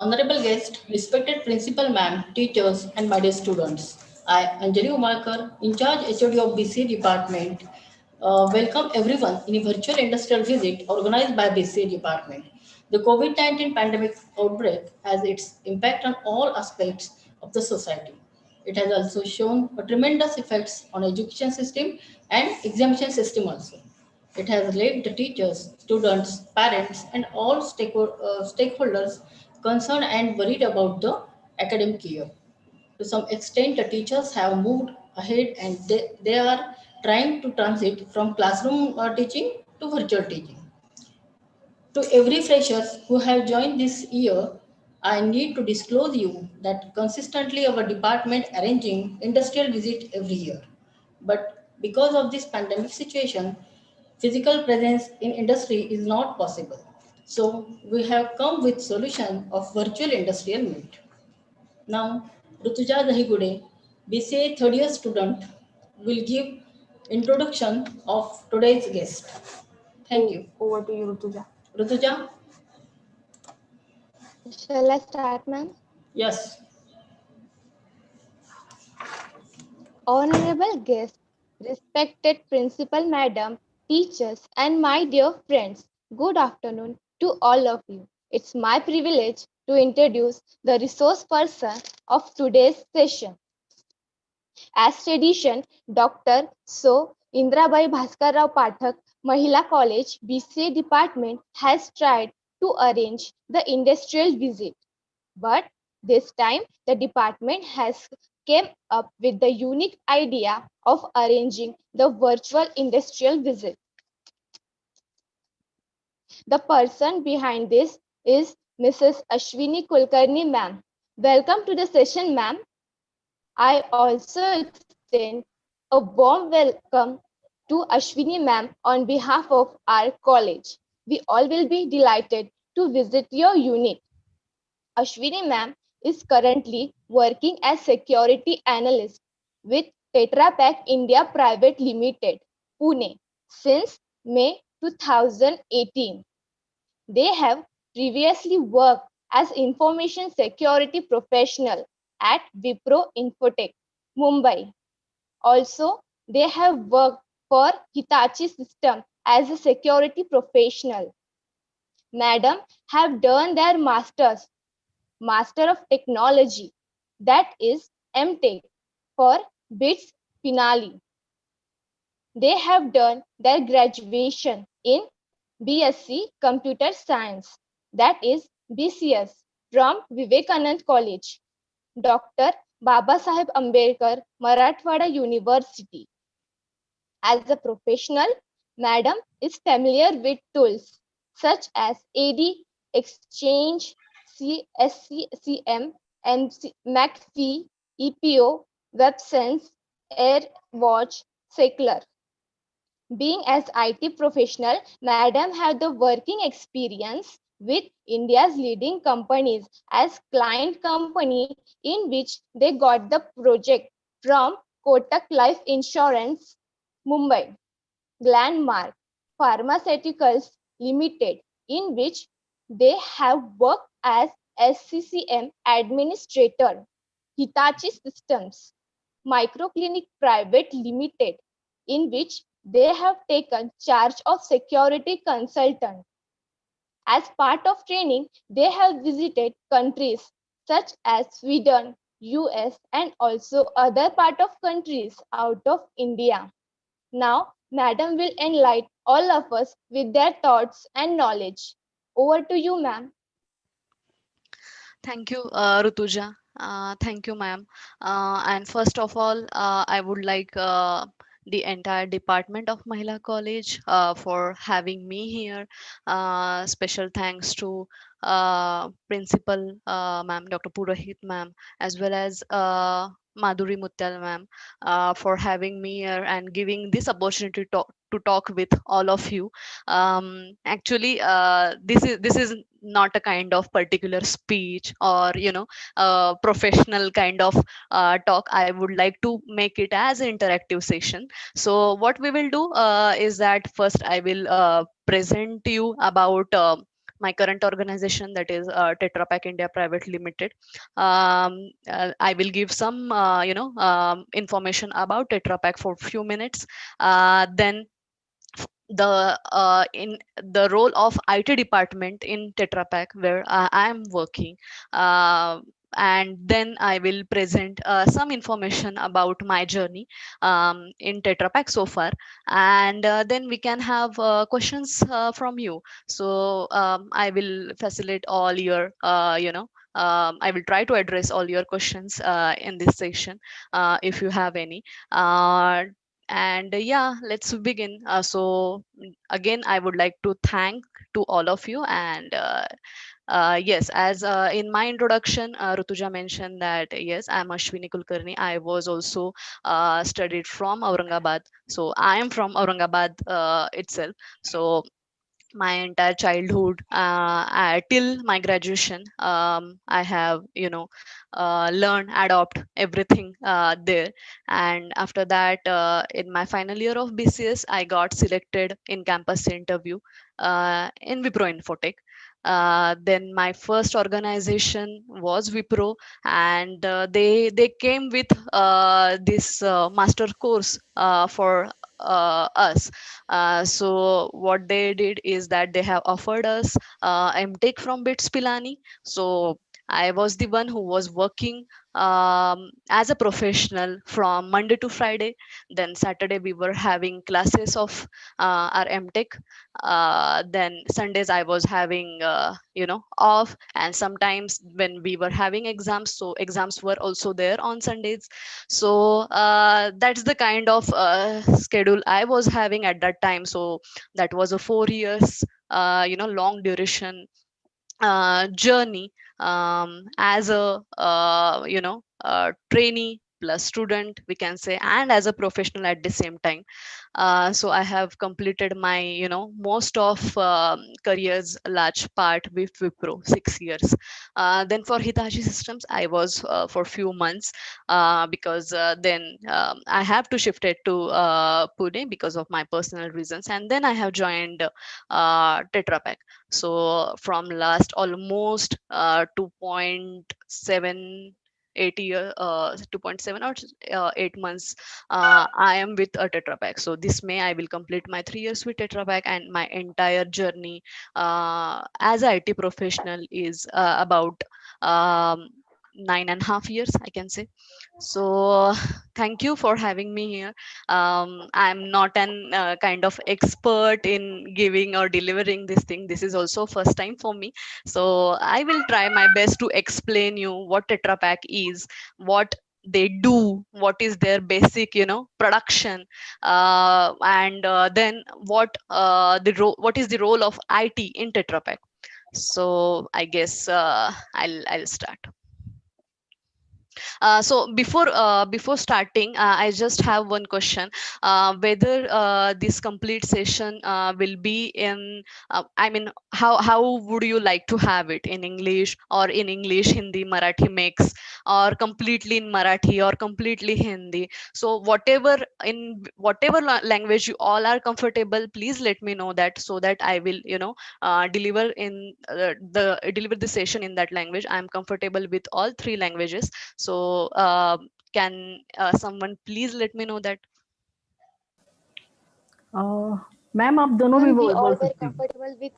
Honorable guest, respected principal ma'am, teachers, and my dear students. I, Anjali Umalkar, in charge HOD of BCA department, welcome everyone in a virtual industrial visit organized by BCA department. The COVID-19 pandemic outbreak has its impact on all aspects of the society. It has also shown a tremendous effects on education system and examination system also. It has led the teachers, students, parents, and all stakeholders concerned and worried about the academic year. To some extent, the teachers have moved ahead and they are trying to transit from classroom teaching to virtual teaching. To every freshers who have joined this year, I need to disclose you that consistently our department arranging industrial visit every year. But because of this pandemic situation, physical presence in industry is not possible. So we have come with solution of virtual industrial meet. Now, Rutuja Dahigude, BCA third year student, will give introduction of today's guest. Thank you. Over to you, Rutuja. Rutuja? Shall I start, ma'am? Yes. Honorable guests, respected principal madam, teachers, and my dear friends, good afternoon to all of you. It's my privilege to introduce the resource person of today's session. As tradition, Dr. So Indrabai Bhaskarrao Pathak, Mahila College, BCA department has tried to arrange the industrial visit. But this time, the department has came up with the unique idea of arranging the virtual industrial visit. The person behind this is Mrs. Ashwini Kulkarni ma'am. Welcome to the session, ma'am. I also extend a warm welcome to Ashwini ma'am on behalf of our college. We all will be delighted to visit your unit. Ashwini ma'am is currently working as security analyst with Tetra Pak India Private Limited, Pune, since May 2018. They have previously worked as information security professional at Wipro Infotech, Mumbai. Also, they have worked for Hitachi System as a security professional. Madam have done their masters Master of Technology, that is MTech, for BITS Finale. They have done their graduation in BSc Computer Science, that is BCS, from Vivekanand College, Dr. Babasaheb Ambedkar, Marathwada University. As a professional, Madam is familiar with tools such as AD, Exchange, SCCM, McAfee, EPO, WebSense, AirWatch, Secular. Being as IT professional, Madam have the working experience with India's leading companies as client company in which they got the project from Kotak Life Insurance, Mumbai, Glenmark Pharmaceuticals Limited, in which they have worked as SCCM administrator, Hitachi Systems, Microclinic Private Limited, in which they have taken charge of security consultant. As part of training, they have visited countries such as Sweden, US, and also other part of countries out of India. Now, Madam will enlighten all of us with their thoughts and knowledge. Over to you, ma'am. Thank you, Rutuja. Thank you, ma'am. And first of all, I would like the entire department of Mahila College for having me here. Special thanks to Principal ma'am, Dr. Purohit ma'am, as well as Madhuri Muttal ma'am for having me here and giving this opportunity to talk with all of you. Actually, this is not a kind of particular speech or professional kind of talk. I would like to make it as an interactive session. So what we will do is that first I will present you about my current organization, that is Tetra Pak India Private Limited. I will give some information about Tetra Pak for few minutes. Then in the role of IT department in Tetra Pak, where I am working. Uh, and then I will present some information about my journey in Tetra Pak so far, and then we can have questions from you. So I will facilitate all your, I will try to address all your questions in this session if you have any. And yeah, let's begin. Again, I would like to thank to all of you. And yes, as in my introduction, Rutuja mentioned that yes, I'm Ashwini Kulkarni. I was also studied from Aurangabad. So I am from Aurangabad itself. So my entire childhood till my graduation, I have learn, adopt everything there. And after that, in my final year of BCS, I got selected in campus interview in Wipro Infotech. Then my first organization was Wipro, and they came with this master course for us. So what they did is that they have offered us MTech from BITS Pilani. So I was the one who was working as a professional from Monday to Friday. Then Saturday we were having classes of our MTech. Then Sundays I was having off, and sometimes when we were having exams, so exams were also there on Sundays. So that's the kind of schedule I was having at that time. So that was a 4 years long duration journey as a trainee plus student, we can say, and as a professional at the same time. So I have completed my most of careers large part with Wipro, 6 years. Then for Hitachi Systems I was for few months, because then I have to shift it to Pune because of my personal reasons, and then I have joined Tetra Pak. So from last almost 2.7 8 year 2.7 or 8 months, I am with a Tetra Pak. So this May I will complete my 3 years with Tetra Pak, and my entire journey as a IT professional is about 9.5 years, I can say. So thank you for having me here. I'm not an kind of expert in giving or delivering this thing. This is also first time for me. So I will try my best to explain you what Tetra Pak is, what they do, what is their basic production, and then what is the role of IT in Tetra Pak. So I guess I'll start. So before starting, I just have one question: whether this complete session will be in, I mean, how would you like to have it, in English or in English, Hindi, Marathi mix, or completely in Marathi or completely Hindi? So whatever language you all are comfortable, please let me know that, so that I will deliver the session in that language. I'm comfortable with all three languages. So can someone please let me know that? Ma'am आप दोनों भी We बोल all बोल were सकते हैं. comfortable with.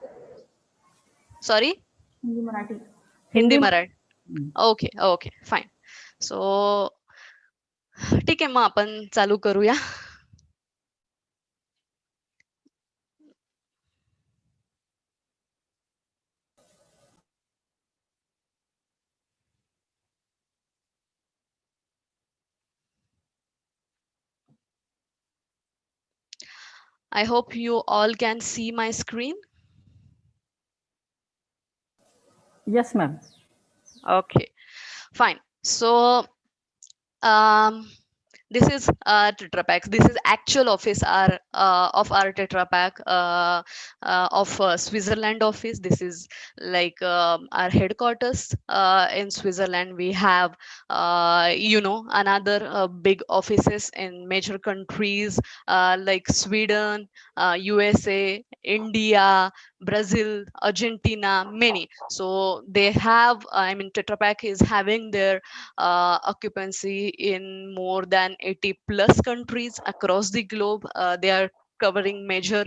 Sorry, Hindi Marathi. Hindi Hindi Marathi. Okay okay fine. So ठीक आहे, मग आपण चालू करूया. I hope you all can see my screen. Yes, ma'am. Okay, fine. So this is Tetra Pak. This is actual office of our Tetra Pak of Switzerland office. This is like our headquarters in Switzerland. We have another big offices in major countries like Sweden, USA, India, Brazil, Argentina, many. So they have, I mean, Tetra Pak is having their occupancy in more than 80 plus countries across the globe. They are covering major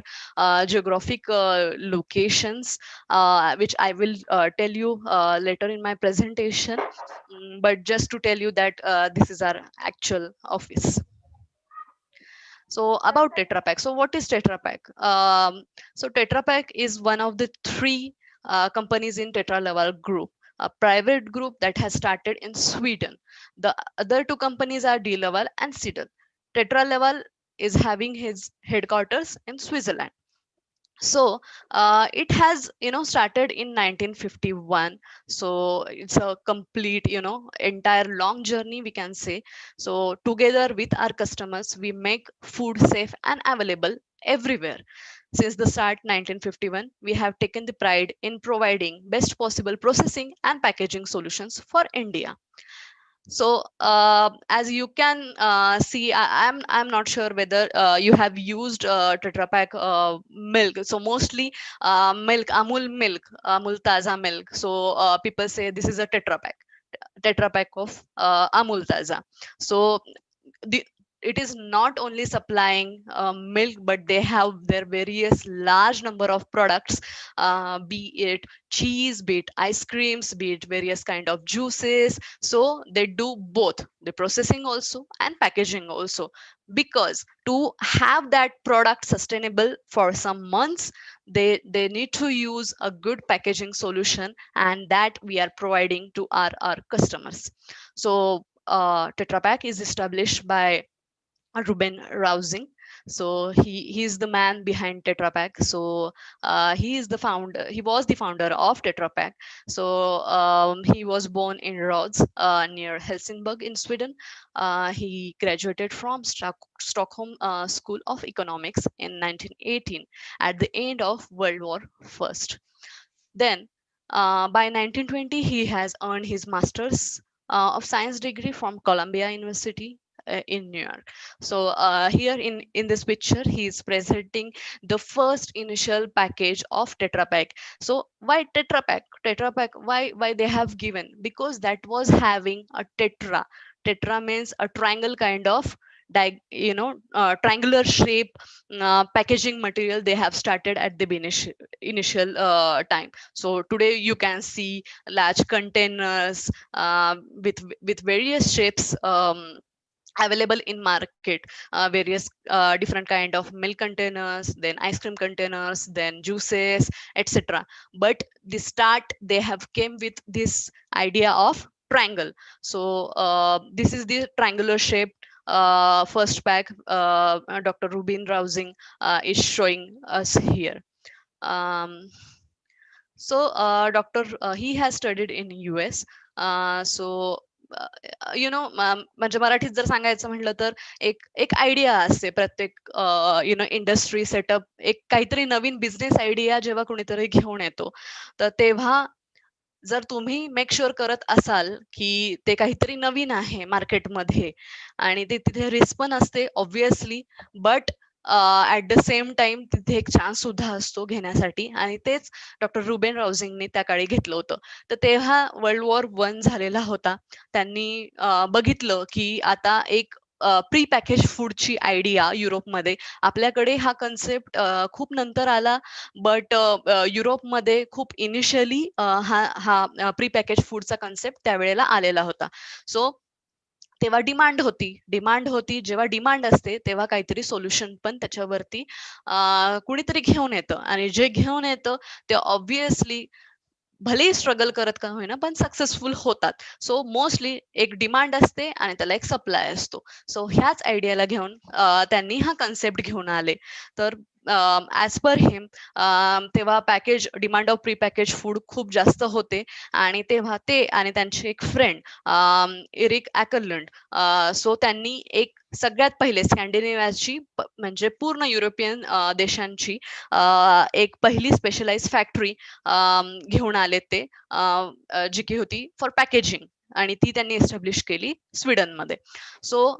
geographic locations, which I will tell you later in my presentation. But just to tell you that this is our actual office. So about Tetra Pak. So what is Tetra Pak? So Tetra Pak is one of the three companies in Tetra Laval Group, a private group that has started in Sweden. The other two companies are D Laval and Sidel. Tetra Laval is having his headquarters in Switzerland. So it has, started in 1951. So it's a complete, entire long journey, we can say. So together with our customers, we make food safe and available everywhere. Since the start 1951, we have taken the pride in providing best possible processing and packaging solutions for India. So as you can see, I'm not sure whether you have used Tetra Pak milk. So mostly milk, Amul Taza milk. So people say this is a Tetra Pak of Amul Taza. So the it is not only supplying milk, but they have their various large number of products, be it cheese, be it ice creams, be it various kind of juices. So they do both the processing also and packaging also, because to have that product sustainable for some months, they need to use a good packaging solution, and that we are providing to our customers. So Tetra Pak is established by Ruben Rousing. So he's the man behind Tetra Pak. So he is the founder. He was the founder of Tetra Pak. So he was born in Rhodes, near Helsingborg in Sweden. He graduated from Stockholm School of Economics in 1918 at the end of World War First. Then by 1920, he has earned his master's of science degree from Columbia University in New York. So here in this picture, he is presenting the first initial package of Tetra Pak. So why Tetra Pak? Tetra Pak, why they have given? Because that was having a tetra. Tetra means a triangle kind of triangular shape packaging material they have started at the initial time. So today you can see large containers with various shapes available in market, various different kind of milk containers, then ice cream containers, then juices, etc. But the start they have came with this idea of triangle. So this is the triangular shape first pack Dr. Rubin Rousing is showing us here. So Dr. He has studied in US. So म्हणजे मराठीत जर सांगायचं म्हटलं तर एक एक idea असते प्रत्येक इंडस्ट्री सेटअप, एक काहीतरी नवीन बिझनेस आयडिया जेव्हा कोणीतरी घेऊन येतो, तर तेव्हा जर तुम्ही मेक शुअर करत असाल की ते काहीतरी नवीन आहे मार्केटमध्ये आणि ते तिथे रिस्क पण असते obviously, but at the same time तिथे एक चान्स सुद्धा असतो घेण्यासाठी, आणि तेच डॉक्टर रुबेन राउझिंगने त्या काळी घेतलं होतं. तर तेव्हा वर्ल्ड वॉर वन झालेला होता. त्यांनी बघितलं की आता एक प्री पॅकेज फूडची आयडिया युरोपमध्ये, आपल्याकडे हा कन्सेप्ट खूप नंतर आला, बट युरोपमध्ये खूप इनिशियली हा प्री पॅकेज फूडचा कन्सेप्ट त्यावेळेला आलेला होता. सो तेव्हा डिमांड होती. जेव्हा डिमांड असते तेव्हा काहीतरी सोल्युशन पण त्याच्यावरती कुणीतरी घेऊन येतं, आणि जे घेऊन येतं ते ऑब्विसली भलेही स्ट्रगल करत का होईना पण सक्सेसफुल होतात. सो मोस्टली एक डिमांड असते आणि त्याला एक सप्लाय असतो. सो ह्याच आयडियाला घेऊन त्यांनी हा कन्सेप्ट घेऊन आले. तर ऍज पर हिम तेव्हा package demand of pre package food खूप जास्त होते, आणि तेव्हा ते आणि त्यांचे एक फ्रेंड एरिक ॲकरलंड, सो त्यांनी एक सगळ्यात पहिले स्कॅन्डिनेव्हियाची म्हणजे पूर्ण युरोपियन देशांची एक पहिली स्पेशलाइज फॅक्टरी घेऊन आले ते, जी की होती फॉर पॅकेजिंग. आणि ती त्यांनी एस्टॅब्लिश केली स्वीडनमध्ये. सो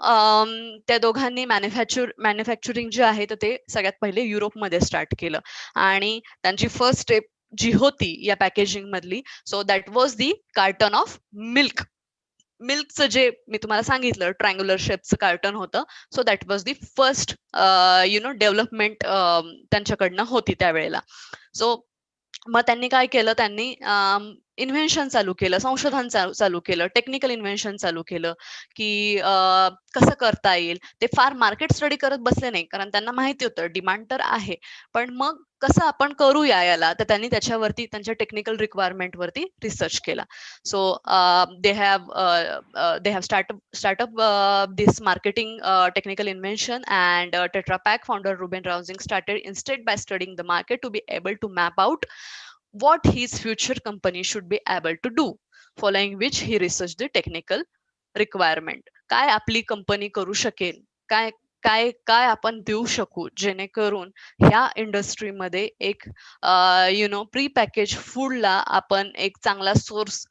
त्या दोघांनी मॅन्युफॅक्चरिंग जे आहे तर ते सगळ्यात पहिले युरोपमध्ये स्टार्ट केलं आणि त्यांची फर्स्ट स्टेप जी होती या पॅकेजिंग मधली, so that was the carton of milk. मिल्कचं जे मी तुम्हाला सांगितलं ट्रायंग्युलर शेपचं कार्टन होतं, so that was the first development त्यांच्याकडनं होती त्यावेळेला. सो मग त्यांनी काय केलं, त्यांनी इन्व्हेन्शन चालू केलं, संशोधन चालू केलं, टेक्निकल इन्व्हेन्शन चालू केलं की कसं करता येईल. ते फार मार्केट स्टडी करत बसले नाही, कारण त्यांना माहिती होतं डिमांड तर आहे, पण मग कसं आपण करूया याला, तर त्यांनी त्याच्यावरती त्यांच्या टेक्निकल रिक्वायरमेंट वरती रिसर्च केला. सो they have startup this marketing technical invention, and Tetra Pak founder Ruben Rousing started instead by studying the market to be able to map out what his future company should be able to do, following which he researched the technical requirement. काय आपली company करू शकेल, काय काय काय आपण देऊ शकू जेणेकरून ह्या इंडस्ट्रीमध्ये एक प्री पॅकेज फूडला आपण एक चांगला सोर्स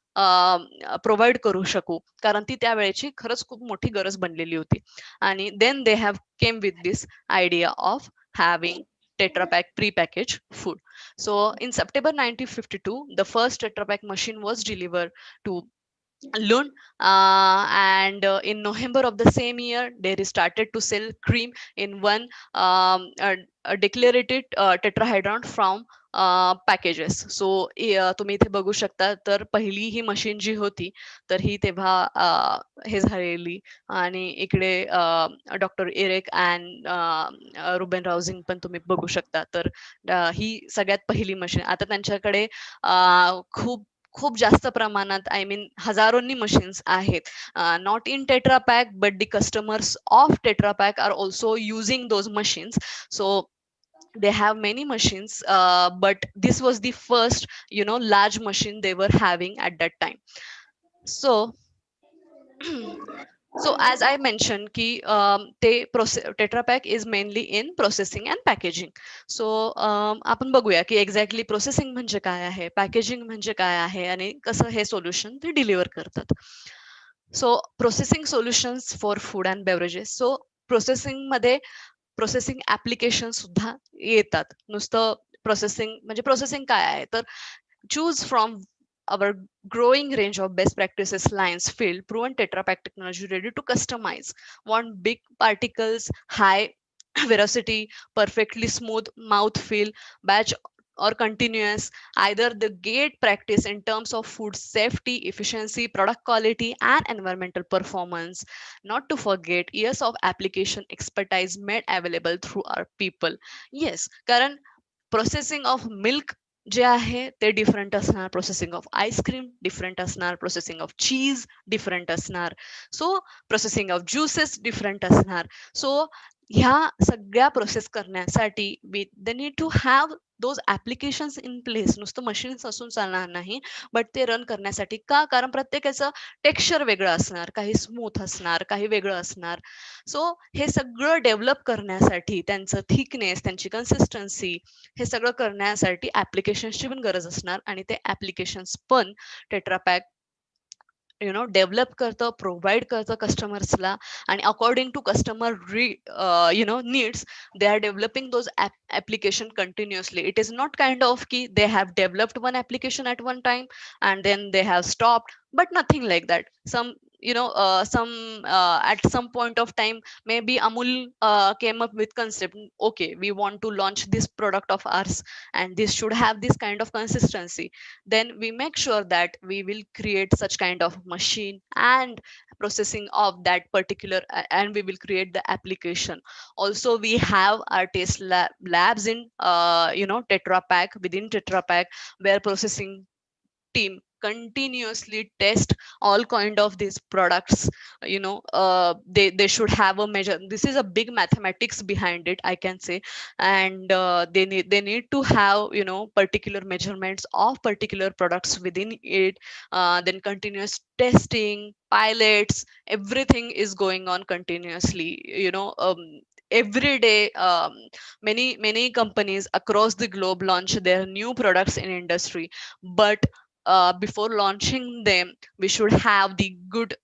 प्रोव्हाइड करू शकू, कारण ती त्यावेळेची खरंच खूप मोठी गरज बनलेली होती. आणि then they have came with this idea of having Tetra Pak pre-packaged food. So in September 1952, the first Tetra Pak machine was delivered to Lund, and in November of the same year, dairy started to sell cream in one a declarated tetrahedron from packages. So तुम्ही इथे बघू शकता, तर पहिली ही machine जी होती तर ही तेव्हा हे झालेली, आणि इकडे डॉक्टर एरिक अँड रुबेन राउझिंग पण तुम्ही बघू शकता. तर ही सगळ्यात पहिली मशीन. आता त्यांच्याकडे खूप खूप जास्त प्रमाणात, आय मीन हजारोंनी मशीन्स आहेत. Not in Tetra Pak, but the customers of Tetra Pak are also using those machines. So they have many machines, but this was the first large machine they were having at that time. So so as I mentioned ki Tetra Pak is mainly in processing and packaging. So आपण बघूया की exactly processing म्हणजे काय आहे, packaging म्हणजे काय आहे, आणि कसं हे सोल्युशन ते डिलिव्हर करतात. सो processing solutions for food and beverages. So processing मध्ये प्रोसेसिंग ऍप्लिकेशन सुद्धा येतात. नुसतं प्रोसेसिंग म्हणजे प्रोसेसिंग काय आहे, तर choose from our growing range of best practices lines field proven Tetra Pak technology ready to customize. Want big particles, high veracity, perfectly smooth mouth feel, batch or continuous, either the gate practice in terms of food safety, efficiency, product quality, and environmental performance. Not to forget years of application expertise made available through our people. Yes, कारण processing of milk जे आहे ते different असणार, processing of ice cream different असणार, processing of cheese different असणार, so processing of juices different असणार. So ह्या सगळ्या प्रोसेस करण्यासाठी they need to have those applications in place. नुसतं मशीन्स असून चालणार नाही, बट ते रन करण्यासाठी का, कारण प्रत्येकाचं टेक्स्चर वेगळं असणार, काही स्मूथ असणार, काही वेगळं असणार. सो हे सगळं डेव्हलप करण्यासाठी त्यांचं थिकनेस, त्यांची कन्सिस्टन्सी, हे सगळं करण्यासाठी ऍप्लिकेशन्सची पण गरज असणार, आणि ते ऍप्लिकेशन्स पण टेट्रा पॅक डेव्हलप करतं, प्रोव्हाइड करतं कस्टमर्सला, आणि according to customer needs they are developing those application continuously. It is not kind of ki they have developed one application at one time and then they have stopped, but nothing like that. At some point of time, maybe Amul came up with concept, okay, we want to launch this product of ours and this should have this kind of consistency. Then we make sure that we will create such kind of machine and processing of that particular, and we will create the application. Also we have our test labs in Tetra Pak, within Tetra Pak, where processing team continuously test all kind of these products. They should have a measure. This is a big mathematics behind it, I can say. And they need to have particular measurements of particular products within it. Then continuous testing, pilots, everything is going on continuously. Every day, many companies across the globe launch their new products in industry, but before launching them, we should have the good,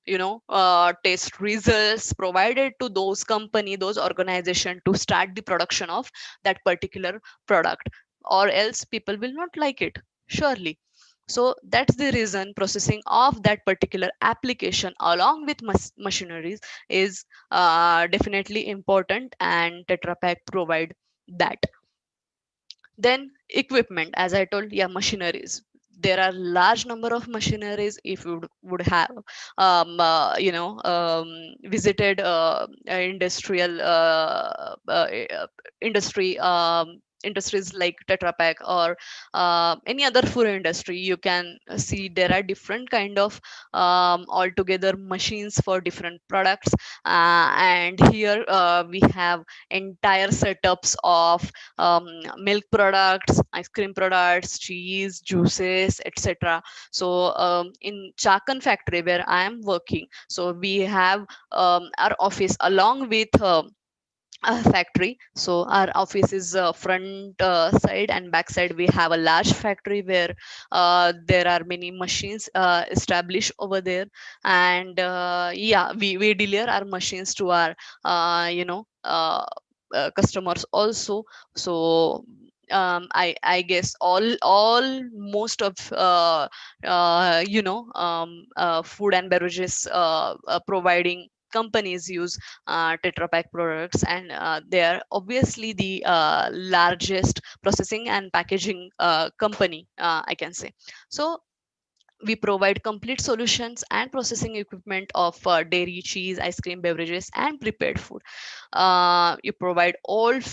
test results provided to those company, those organization, to start the production of that particular product, or else people will not like it, surely. So that's the reason processing of that particular application along with machineries is definitely important, and Tetra Pak provide that. Then equipment, as I told, yeah, machineries. There are large number of machineries. If you would have, visited industrial industry, industries like Tetra Pak, or any other food industry, you can see there are different kind of altogether machines for different products. And here we have entire setups of milk products, ice cream products, cheese, juices, etc. So in Chakan factory where I am working, so we have our office along with a factory. So our office is front side, and back side we have a large factory where there are many machines established over there. And yeah, we deliver our machines to our customers also. So I guess all most of food and beverages providing companies use Tetra Pak products, and they are obviously the largest processing and packaging company, I can say. So we provide complete solutions and processing equipment of dairy, cheese, ice cream, beverages, and prepared food. You provide old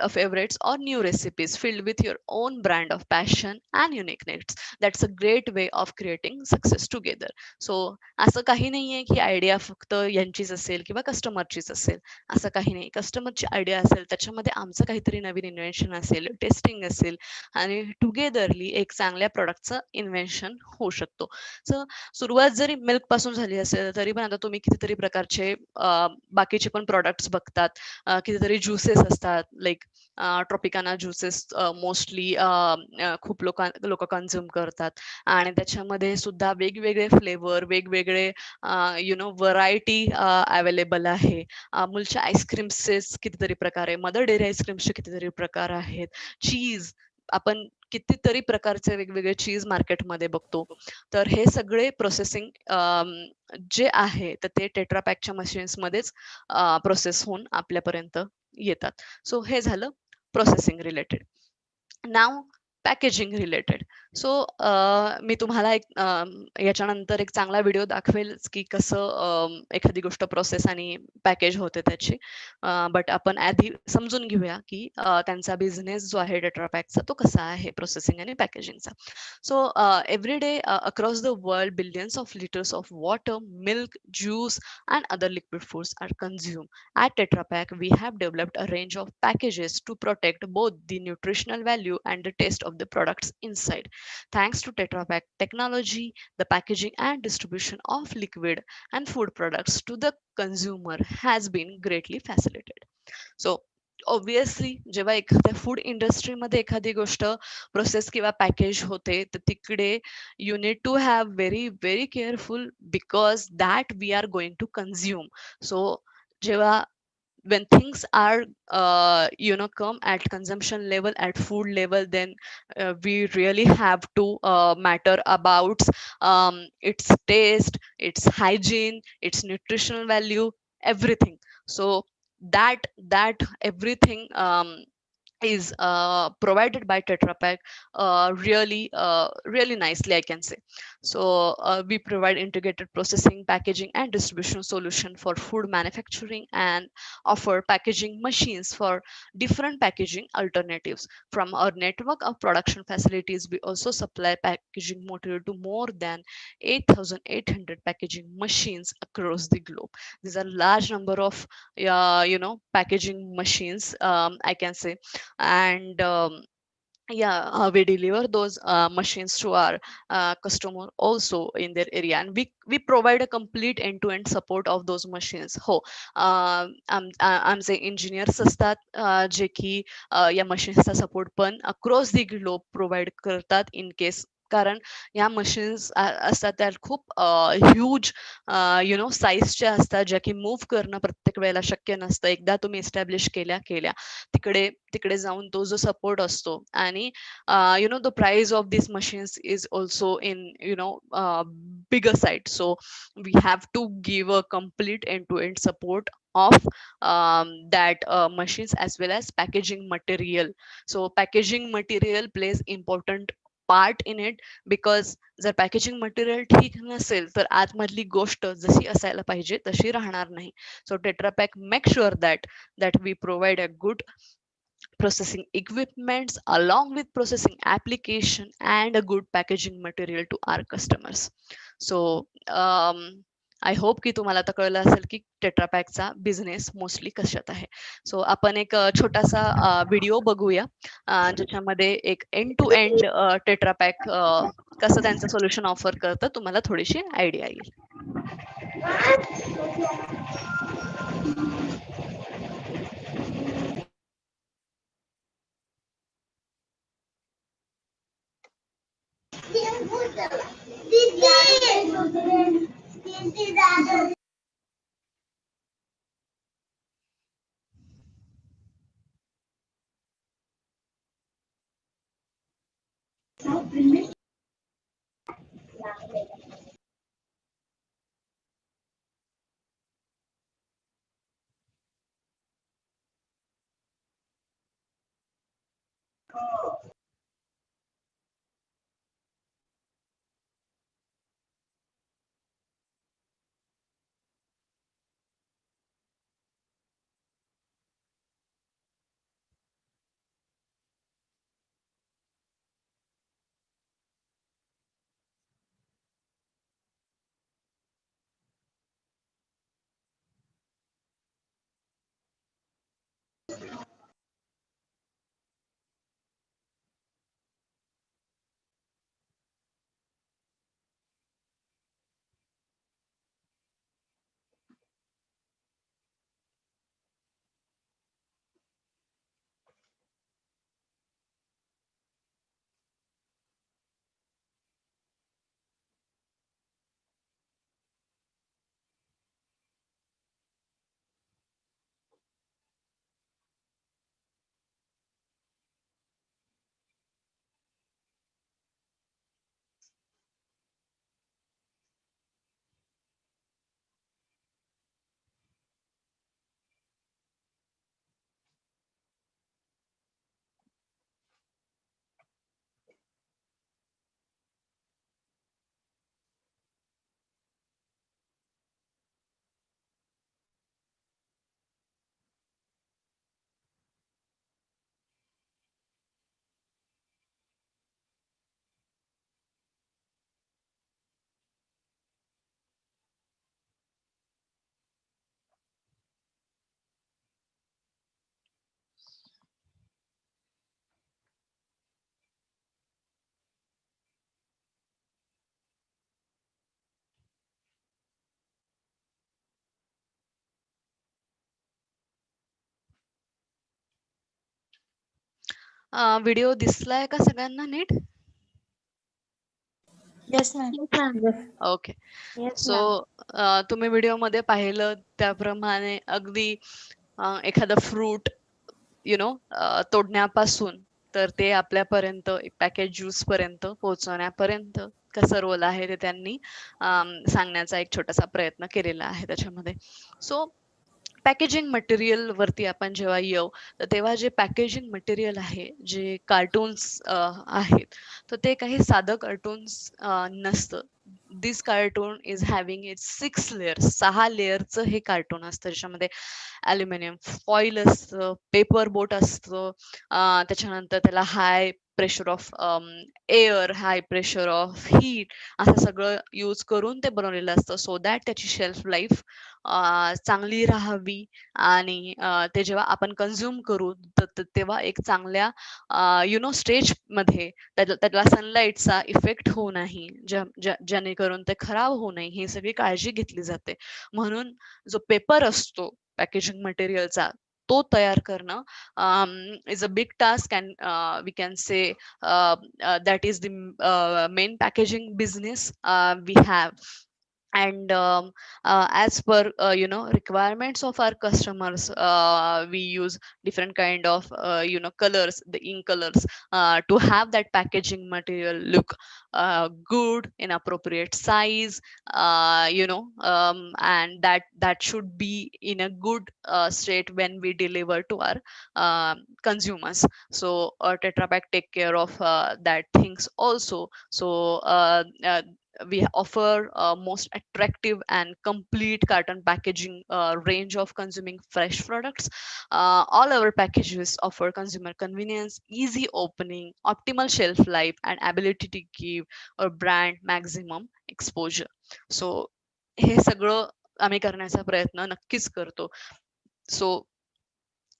favorites or new recipes filled with your own brand of passion and uniqueness. That's a great way of creating success together. So असं काही नाहीये की idea फक्त यांचीच असेल किंवा कस्टमरचीच असेल. असं काही नाही. कस्टमरची आयडिया असेल, त्याच्यामध्ये आमचं काहीतरी नवीन इन्व्हेन्शन असेल, टेस्टिंग असेल, आणि टुगेदरली एक चांगल्या प्रॉडक्टचं इन्व्हेन्शन होऊ शकतो. सो सुरुवात जरी मिल्क पासून झाली असेल, तरी पण आता तुम्ही कितीतरी प्रकारचे बाकीचे पण प्रॉडक्ट्स बघतात. कितीतरी ज्युसेस असतात, लाईक ट्रॉपिकाना ज्युसेस मोस्टली खूप लोक कन्झ्युम करतात, आणि त्याच्यामध्ये सुद्धा वेगवेगळे फ्लेवर, वेगवेगळे व्हरायटी अवेलेबल आहे. अमूलच्या आईस्क्रीम्सचे कितीतरी प्रकार आहे, मदर डेअरी आईस्क्रीम्सचे कितीतरी प्रकार आहेत. चीज, आपण कितीतरी प्रकारचे वेगवेगळे चीज मार्केटमध्ये बघतो. तर हे सगळे प्रोसेसिंग जे आहे, तर ते टेट्रा पॅकच्या मशीन्स मध्येच प्रोसेस होऊन आपल्यापर्यंत येतात. सो हे झालं प्रोसेसिंग रिलेटेड. नाव पॅकेजिंग रिलेटेड. सो मी तुम्हाला एक याच्यानंतर एक चांगला व्हिडिओ दाखवेल की कसं एखादी गोष्ट प्रोसेस आणि पॅकेज होते त्याची. बट आपण आधी समजून घेऊया की त्यांचा बिझनेस जो आहे टेट्रा पॅकचा, तो कसा आहे प्रोसेसिंग आणि पॅकेजिंगचा. So every day across the world, billions of liters of water, milk, juice, and other liquid foods are consumed. At Tetra Pak, we have developed a range of packages to protect both the nutritional value and the taste of the products inside. Thanks to Tetra Pak technology, the packaging and distribution of liquid and food products to the consumer has been greatly facilitated. So obviously जेव्हा एखाद्या food इंडस्ट्रीमध्ये एखादी गोष्ट process किंवा package होते, तर तिकडे you need to have very very careful, because that we are going to consume. So जेव्हा when things are come at consumption level, at food level, then we really have to matter about its taste, its hygiene, its nutritional value, everything. So that everything is provided by Tetra Pak really nicely, I can say. So we provide integrated processing, packaging, and distribution solution for food manufacturing, and offer packaging machines for different packaging alternatives. From our network of production facilities, we also supply packaging material to more than 8,800 packaging machines across the globe. These are large number of packaging machines, I can say. And we deliver those machines to our customer also in their area, and we provide a complete end-to-end support of those machines. हो, आमचे engineers असतात जे की या मशीन्सचा support पण across the globe provide करतात in case कारण ह्या machines असतात त्या खूप ह्यूज साईजच्या असतात, ज्या की मूव्ह करणं प्रत्येक वेळेला शक्य नसतं. एकदा तुम्ही इस्टॅब्लिश केल्या तिकडे तिकडे जाऊन तो जो सपोर्ट असतो, आणि the price of this machines is also in bigger side. So we have to give a complete end-to-end support of that machines, as well as packaging material. So packaging material plays important part in it, because जर packaging material ठीक नसेल तर आतमधली गोष्ट जशी असायला पाहिजे तशी राहणार नाही. So Tetra Pak make sure that we provide a good processing equipments along with processing application and a good packaging material to our customers. So I hope की तुम्हाला आता कळलं असेल की टेट्रापॅकचा बिझनेस मोस्टली कशात आहे. सो आपण एक छोटासा व्हिडिओ बघूया, ज्याच्यामध्ये एक एंड टू एंड टेट्रापॅक कसं त्यांचं सोल्युशन ऑफर करतं, तुम्हाला थोडीशी आयडिया येईल. व्हिडिओ दिसलाय का सगळ्यांना नीट? Yes, ma'am. Okay. Yes, so ma'am. तुम्ही व्हिडिओमध्ये पाहिलं त्याप्रमाणे अगदी एखादं फ्रूट तोडण्यापासून तर ते आपल्यापर्यंत पॅकेज ज्यूस पर्यंत पोहोचवण्यापर्यंत कसं रोल आहे ते त्यांनी सांगण्याचा एक छोटासा प्रयत्न केलेला आहे त्याच्यामध्ये. सो पॅकेजिंग मटेरियल वरती आपण जेव्हा येऊ, तर तेव्हा जे पॅकेजिंग मटेरियल आहे, जे कार्टून्स आहेत, तर ते काही साधं कार्टून्स नसतं. This carton is having it 6 layers, 6 लेयरचं हे कार्टून असतं, ज्याच्यामध्ये अल्युमिनियम फॉईल असतं, पेपर बोट असतं, त्याच्यानंतर त्याला high pressure of air, high pressure of heat, असं सगळं यूज करून ते बनवलेलं असतं, सो दॅट त्याची शेल्फ लाईफ चांगली राहावी, आणि ते जेव्हा आपण कन्झ्युम करू तेव्हा एक चांगल्या स्टेज मध्ये त्याला सनलाईटचा इफेक्ट होऊ नाही, जेणेकरून ते खराब होऊ नये, ही सगळी काळजी घेतली जाते. म्हणून जो पेपर असतो पॅकेजिंग मटेरियलचा, तो तयार करणं is a big task, and we can say that is the main packaging business we have. And as per requirements of our customers, we use different kind of colors, the ink colors, to have that packaging material look good in appropriate size, and that should be in a good state when we deliver to our consumers. So Tetra Pak take care of that things also. So we offer most attractive and complete carton packaging range of consuming fresh products. All our packages offer consumer convenience, easy opening, optimal shelf life, and ability to give a brand maximum exposure. So हे सगळं आम्ही करण्याचा प्रयत्न नक्कीच करतो. सो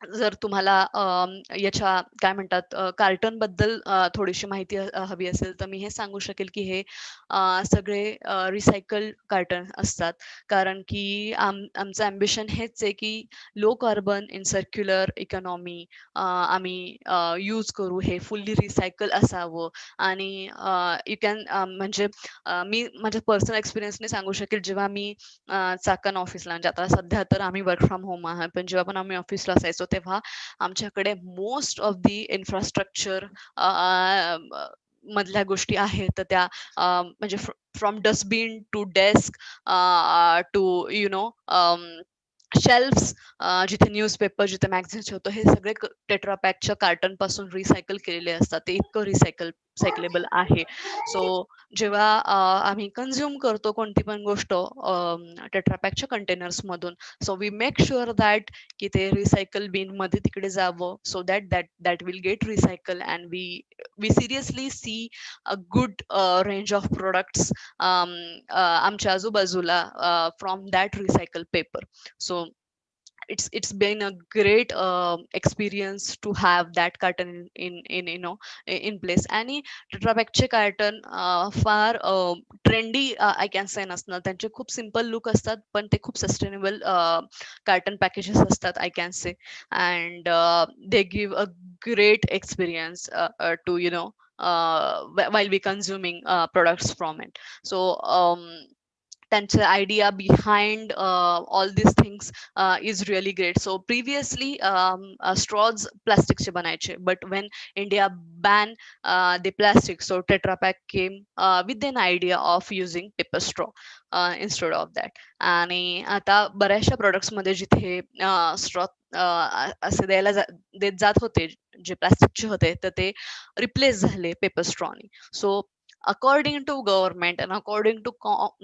जर तुम्हाला याच्या काय म्हणतात कार्टन बद्दल थोडीशी माहिती हवी असेल तर मी हे सांगू शकेल की हे सगळे रिसायकल कार्टन असतात. कारण की आमचं अम्बिशन हेच आहे की low carbon in circular economy आम्ही यूज करू, हे फुल्ली रिसायकल असावं. आणि यू कॅन म्हणजे मी माझ्या पर्सनल एक्सपिरियन्सने सांगू शकेल, जेव्हा मी चाकण ऑफिसला, म्हणजे आता सध्या तर आम्ही वर्क फ्रॉम होम आहे, पण जेव्हा पण आम्ही ऑफिसला असायचो तेव्हा आमच्याकडे मोस्ट ऑफ दी इन्फ्रास्ट्रक्चर मधल्या गोष्टी आहेत तर त्या म्हणजे from dustbin to desk to shelfs, जिथे न्यूजपेपर, जिथे मॅगझिन्स होतं, हे सगळे टेट्रापॅकच्या कार्टन पासून रिसायकल केलेले असतात. ते इतकं सायकलेबल आहे. सो जेव्हा आम्ही कन्झ्युम करतो कोणती पण गोष्ट टेट्रापॅकच्या कंटेनर्स मधून, so we make sure that की ते रिसायकल बिन मध्ये तिकडे जावं, so that will get recycle and we seriously see a good range of products आमच्या आजूबाजूला from that recycle paper. So it's been a great experience to have that carton in place. आणि टेट्रापॅकचे carton फार trendy I can say नसणं, त्यांचे खूप simple look असतात पण ते खूप सस्टेनेबल कार्टन पॅकेजेस असतात I can say. And they give a great experience to while we consuming products from it. So त्यांचं idea behind all this things is really great. So previously straws प्लास्टिकचे बनायचे, but when India ban the plastic, so Tetra Pak came with an idea of using paper straw instead of that. आणि आता बऱ्याचशा products मध्ये जिथे straw असे देत जात होते जे प्लास्टिकचे होते, तर ते रिप्लेस झाले पेपर स्ट्रॉनी. So according to government and according to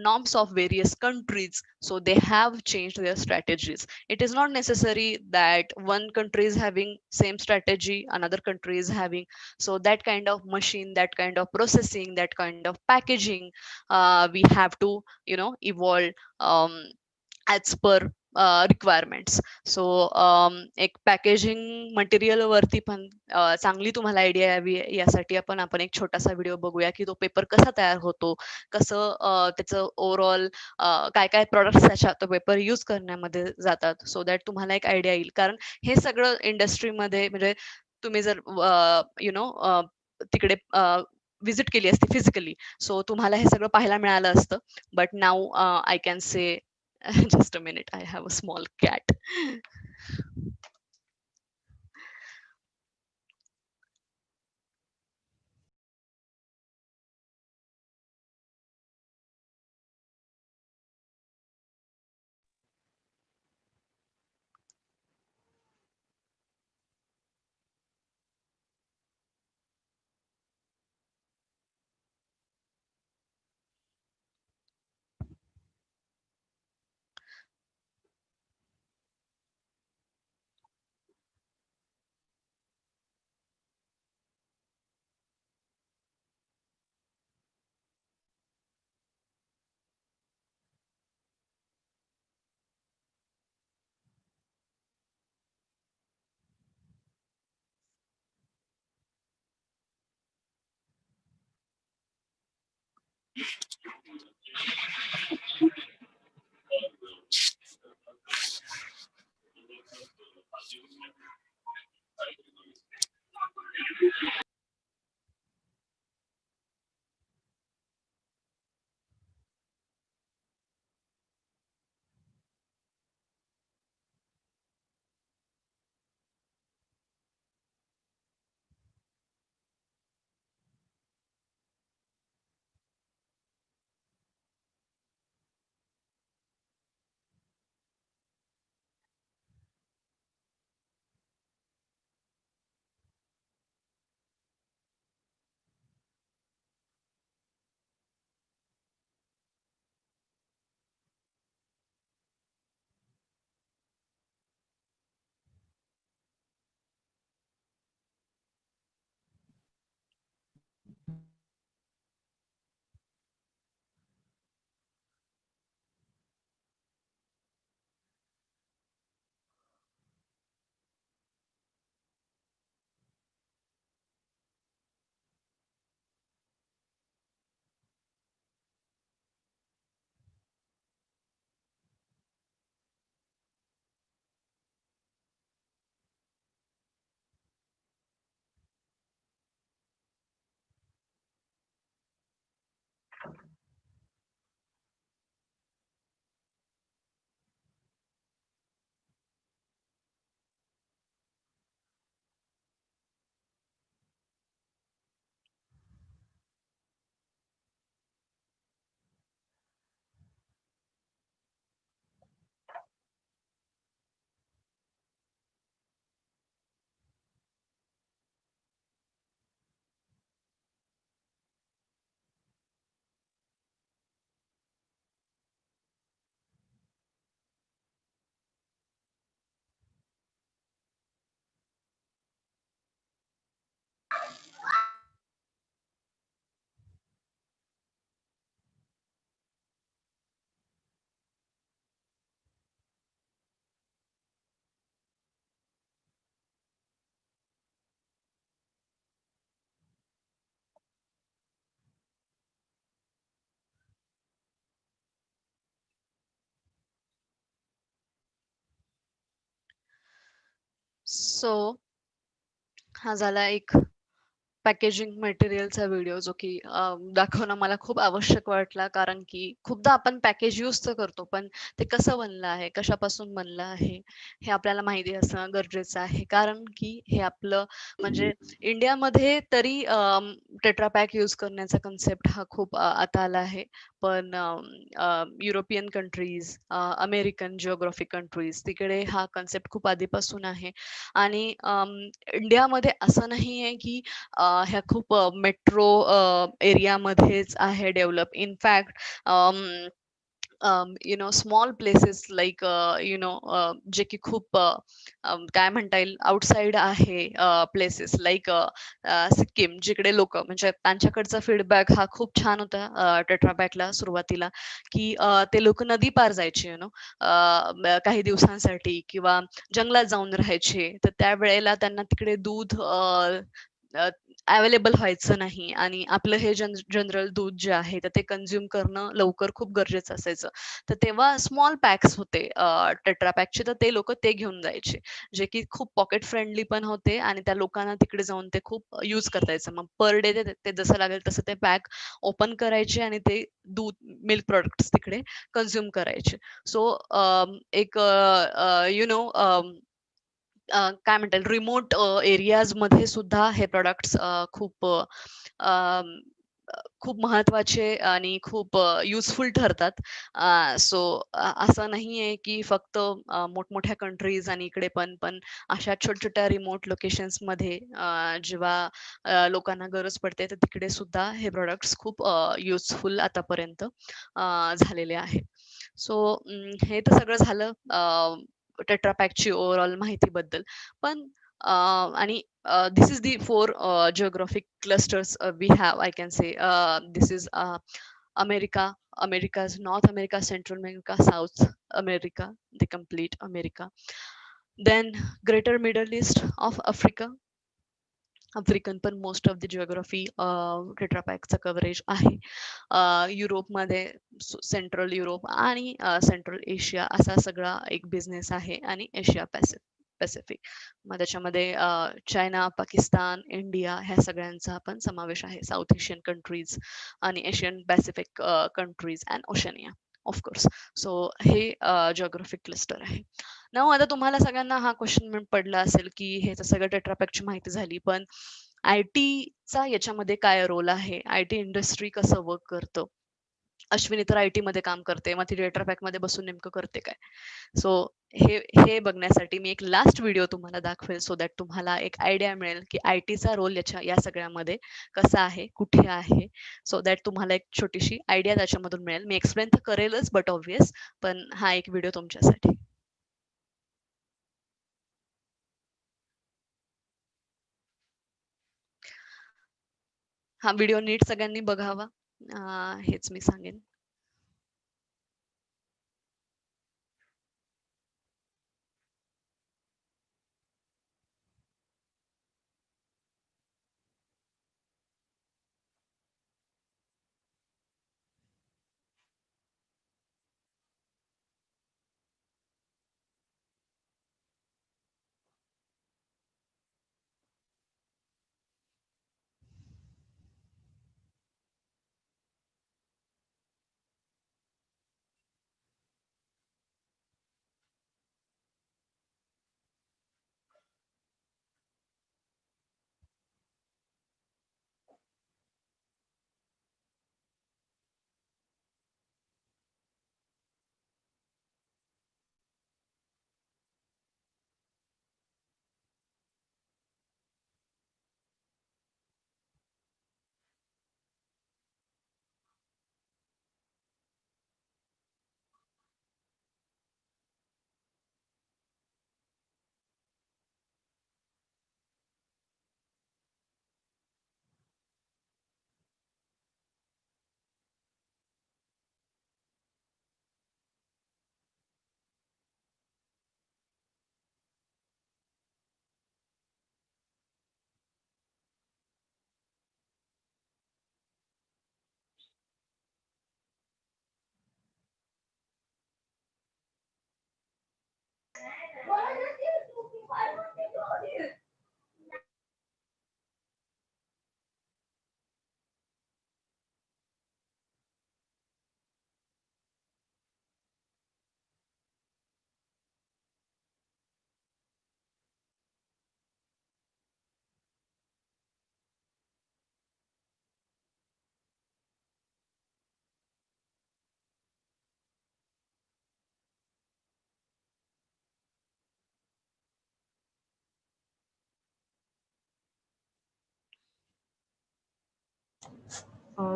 norms of various countries, so they have changed their strategies. It is not necessary that one country is having same strategy, another country is having. So that kind of machine, that kind of processing, that kind of packaging, we have to evolve as per requirements. So एक packaging material वरती पण चांगली तुम्हाला idea यावी यासाठी आपण एक छोटासा व्हिडिओ बघूया की तो पेपर कसा तयार होतो, कसं त्याचं ओव्हरऑल काय काय प्रोडक्ट्स त्याच्या तो पेपर यूज करण्यामध्ये जातात, सो दॅट तुम्हाला एक आयडिया येईल. कारण हे सगळं इंडस्ट्रीमध्ये म्हणजे तुम्ही जर तिकडे विजिट केली असती फिजिकली, सो तुम्हाला हे सगळं पाहायला मिळालं असतं. बट नाऊ आय कॅन से just a minute, I have a small cat. सो हा झाला एक पॅकेजिंग मटेरियलचा व्हिडिओ जो की दाखवणं मला खूप आवश्यक वाटला, कारण की खूपदा आपण पॅकेज यूज तर करतो, पण ते कसं बनलं आहे, कशापासून बनलं आहे, हे आपल्याला माहिती असणं गरजेचं आहे. कारण की हे आपलं म्हणजे इंडियामध्ये तरी टेट्रापॅक यूज करण्याचा कन्सेप्ट हा खूप आता आला आहे. पण European countries, American geographic countries तिकडे हा कन्सेप्ट खूप आधीपासून आहे. आणि इंडियामध्ये असं नाही आहे की ह्या खूप मेट्रो एरियामध्येच आहे develop. In fact small places like जे की खूप काय म्हणता येईल आउटसाइड आहे, प्लेसेस लाईक सिक्कीम, जिकडे लोक म्हणजे त्यांच्याकडचा फीडबॅक हा खूप छान होता टेट्रापॅकला सुरुवातीला, की ते लोक नदी पार जायचे काही दिवसांसाठी किंवा जंगलात जाऊन राहायचे, तर त्यावेळेला त्यांना तिकडे दूध अवेलेबल व्हायचं नाही, आणि आपलं हे जनरल दूध जे आहे तर ते कन्झ्युम करणं लवकर खूप गरजेचं असायचं. तर तेव्हा स्मॉल पॅक्स होते टेट्रापॅकचे, तर ते लोक ते घेऊन जायचे, जे की खूप पॉकेट फ्रेंडली पण होते आणि त्या लोकांना तिकडे जाऊन ते खूप यूज करता यायचं. मग पर डे ते ते जसं लागेल तसं ते पॅक ओपन करायचे आणि ते दूध, मिल्क प्रोडक्ट्स तिकडे कन्झ्युम करायचे. सो एक काय म्हणता येईल रिमोट एरियाज मध्ये सुद्धा हे प्रोडक्ट्स खूप खूप महत्वाचे आणि खूप युजफुल ठरतात. सो असं नाहीये की फक्त मोठमोठ्या कंट्रीज आणि इकडे पण अशा छोट्या रिमोट लोकेशन्स मध्ये जेव्हा लोकांना गरज पडते, तर तिकडे सुद्धा हे प्रोडक्ट्स खूप युजफुल आतापर्यंत झालेले आहेत. सो हे तर सगळं झालं टेट्रापॅकची ओव्हरऑल माहितीबद्दल. पण आणि this is the four geographic clusters we have. I can say this is America's North America, Central America, South America, the complete America. Then Greater Middle East of Africa. African पण most of the geography टेट्रापॅकचं coverage आहे. युरोपमध्ये central Europe आणि central Asia असा सगळा एक business आहे, आणि एशिया पॅसिफिक. पॅसिफिक. मग त्याच्यामध्ये चायना, पाकिस्तान, इंडिया ह्या सगळ्यांचा आपण समावेश आहे. साऊथ एशियन कंट्रीज आणि Asian Pacific countries and Oceania of course. So हे जिओग्राफिक क्लस्टर आहे. नाव आता तुम्हाला सगळ्यांना हा क्वेश्चन पडला असेल की हे तर सगळं टेट्रापॅकची माहिती झाली, पण आयटीचा याच्यामध्ये काय रोल आहे, आयटी इंडस्ट्री कसं वर्क करतं. अश्विनी तर आयटी मध्ये काम करते, मग ती टेट्रापॅक मध्ये बसून नेमकं करते काय. सो हे हे बघण्यासाठी मी एक लास्ट व्हिडिओ तुम्हाला दाखवेल, सो दॅट तुम्हाला एक आयडिया मिळेल की आयटीचा रोल या सगळ्यामध्ये कसा आहे, कुठे आहे. सो दॅट तुम्हाला एक छोटीशी आयडिया त्याच्यामधून मिळेल. मी एक्सप्लेन तर करेलच बट ऑब्विस, पण हा एक व्हिडिओ तुमच्यासाठी. हा व्हिडिओ नीट सगळ्यांनी बघावा, हेच मी सांगेन.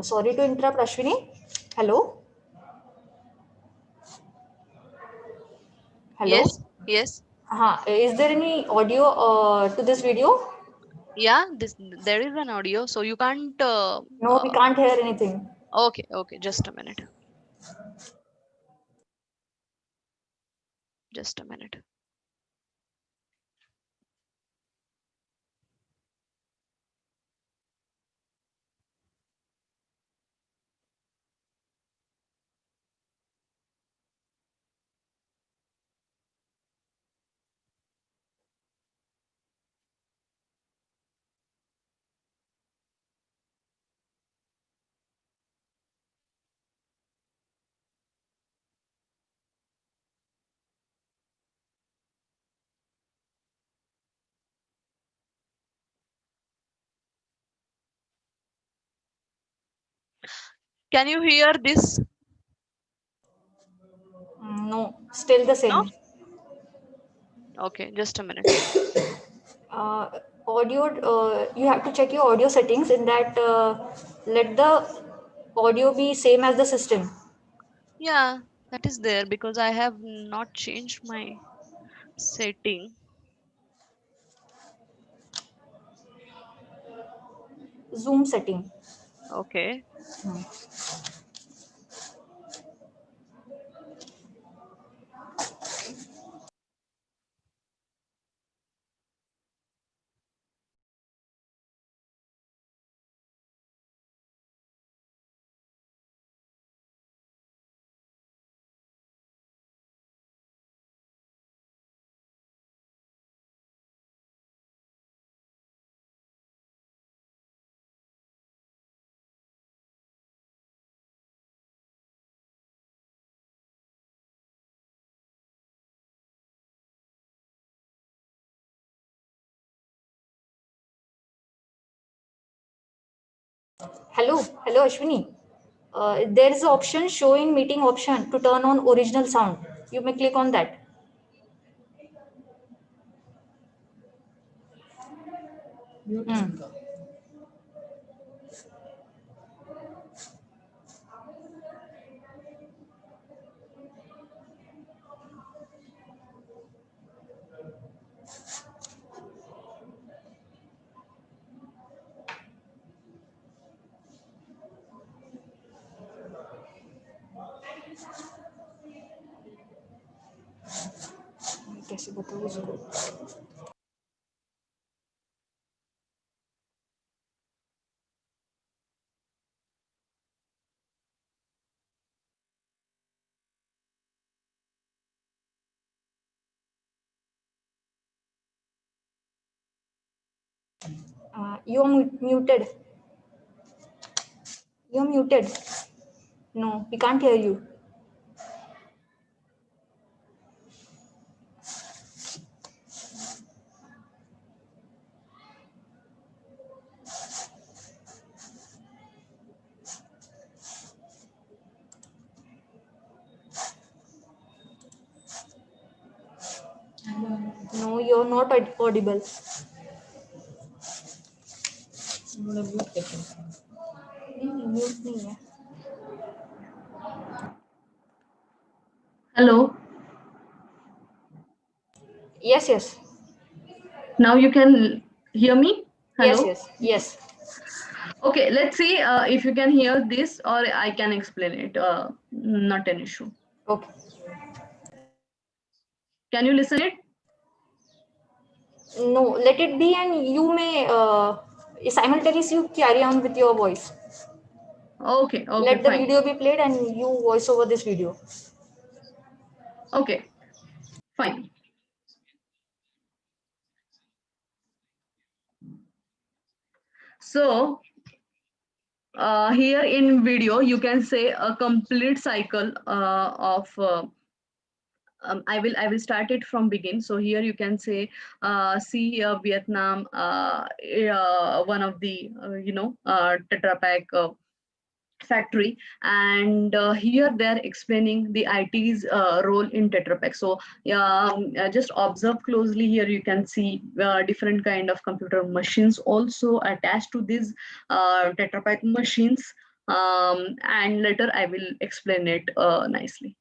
Sorry to interrupt, Ashwini. Hello? Hello? Yes, yes. Is there any audio to this video? Yeah, there is an audio, so you can't. No, we can't hear anything. Okay, okay, just a minute. Just a minute. Can you hear this? No, still the No? same. Okay, just a minute. Uh, Audio, you have to check your audio settings. In that, let the audio be same as the system. Yeah, that is there because I have not changed my setting. Zoom setting. Okay. Hello, Ashwini. There is an option show in meeting option to turn on original sound. You may click on that. Mute Hmm. speaker. कैसे बताऊँ इसको? You are muted. You're muted. No, we can't hear you. No, you're not audible. उन्होंने mute कैसे किया? नहीं, mute नहीं है. Hello. Yes. Now you can hear me? Hello. Yes. Okay, let's see if you can hear this or I can explain it. Not an issue. Okay. Can you listen it? No, let it be, and you may simultaneously you carry on with your voice. Okay, Let the fine. video be played and you voice over this video. Okay, fine. So here in video, you can say a complete cycle of I will start it from begin. So here you can say see Vietnam, one of the Tetra Pak factory, and here they are explaining the IT's role in Tetra Pak. So just observe closely. Here you can see different kind of computer machines also attached to these Tetra Pak machines, and later I will explain it nicely.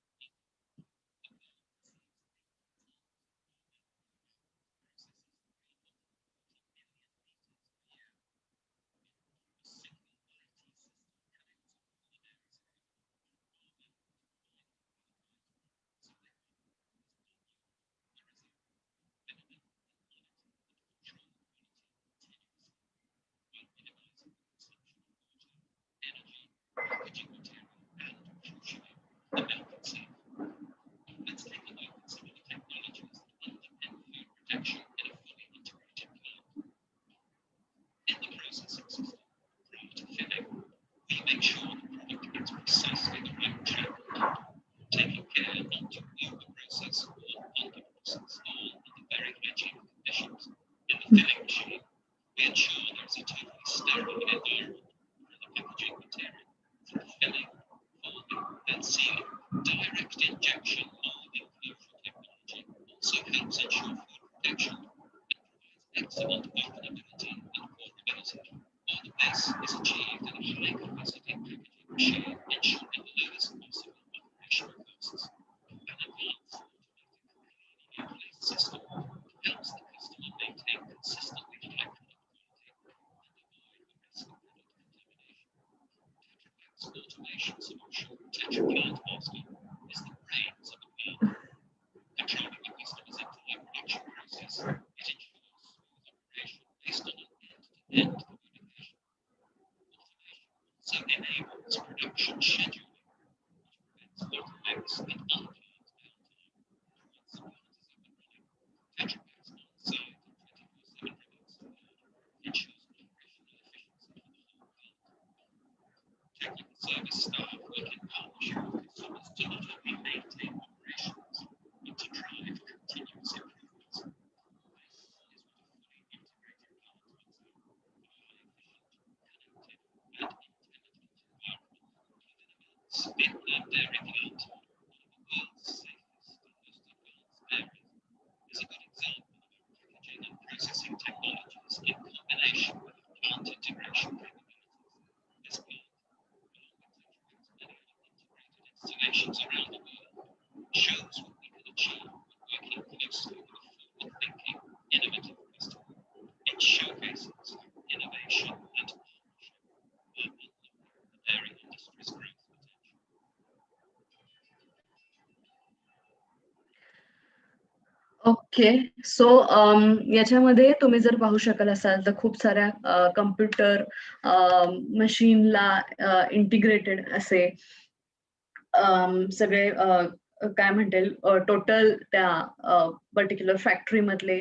spin and dairy plant, one of the world's safest and most advanced dairies, is a good example of our packaging and processing technologies in combination with our plant integration capabilities. This plant, along with Tetra Pak's many other integrated installations around the world, shows what we can achieve when working closely with a forward-thinking, innovative customer. It showcases how innovation and partnership are unlocking the dairy industry's growth potential. ओके, so याच्यामध्ये तुम्ही जर पाहू शकाल असाल तर खूप साऱ्या कम्प्युटर मशीनला इंटिग्रेटेड असे सगळे काय म्हणतील टोटल त्या पर्टिक्युलर फॅक्टरी मधले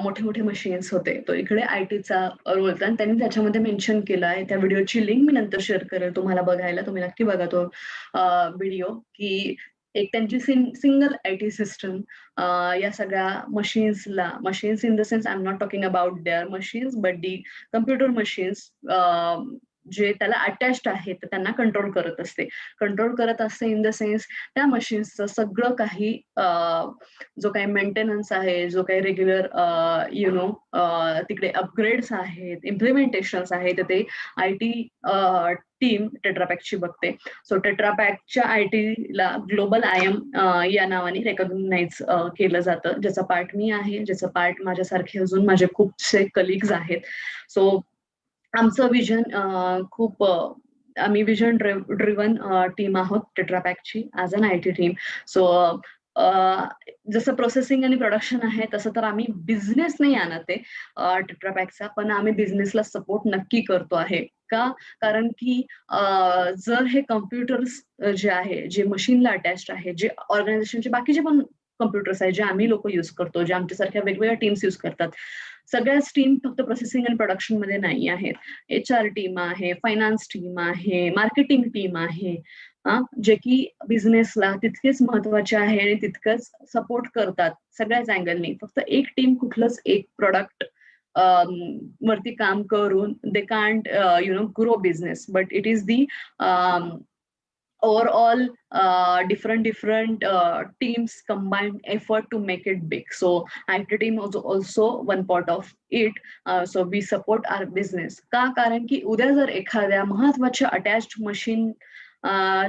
मोठे मोठे मशीन्स होते. तो इकडे IT चा रोल होता आणि त्यांनी त्याच्यामध्ये मेन्शन केलं आहे. त्या व्हिडिओची लिंक मी नंतर शेअर करेल तुम्हाला बघायला. तुम्ही नक्की बघा तो व्हिडिओ की एक त्यांची सिंगल IT सिस्टम या सगळ्या machines in the sense I am not talking about their machines but the computer machines जे त्याला अटॅच्ड आहेत त्यांना कंट्रोल करत असते. कंट्रोल करत असते इन द सेन्स त्या मशीन्सचं सगळं काही जो काही मेंटेनन्स आहे, जो काही रेग्युलर तिकडे अपग्रेड्स आहेत, इम्प्लिमेंटेशन्स आहेत, ते IT टीम टेट्रापॅकची बघते. सो टेट्रापॅकच्या IT ला ग्लोबल IM या नावाने रेकॉग्नाइज केलं जातं, ज्याचा पार्ट मी आहे, ज्याचा पार्ट माझ्यासारखे अजून माझे खूपसे कलिग्स आहेत. सो आमचं विजन खूप आम्ही विजन ड्रिव्हन टीम आहोत टेट्रापॅकची ॲज अन IT टीम. सो जसं प्रोसेसिंग आणि प्रोडक्शन आहे तसं तर आम्ही बिझनेस नाही आणत आहे टेट्रापॅकचा, पण आम्ही बिझनेसला सपोर्ट नक्की करतो आहे. का? कारण की जर हे कम्प्युटर्स जे आहे, जे मशीनला अटॅच्ड आहे, जे ऑर्गनायझेशनचे बाकीचे पण कम्प्युटर्स आहेत, जे आम्ही लोक यूज करतो, जे आमच्यासारख्या वेगवेगळ्या टीम्स यूज करतात, सगळ्याच टीम फक्त प्रोसेसिंग आणि प्रोडक्शन मध्ये नाही आहेत. HR टीम आहे, फायनान्स टीम आहे, मार्केटिंग टीम आहे, जे की बिझनेसला तितकेच महत्वाचे आहे आणि तितकंच सपोर्ट करतात सगळ्याच अँगलनी. फक्त एक टीम कुठलंच एक प्रोडक्ट वरती काम करून they can't grow business, but it is the overall different teams combined effort to make it big. So IT team also one part of it. So we support our business. का? कारण की उद्या जर एखाद्या महत्वाच्या अटॅच्ड मशीन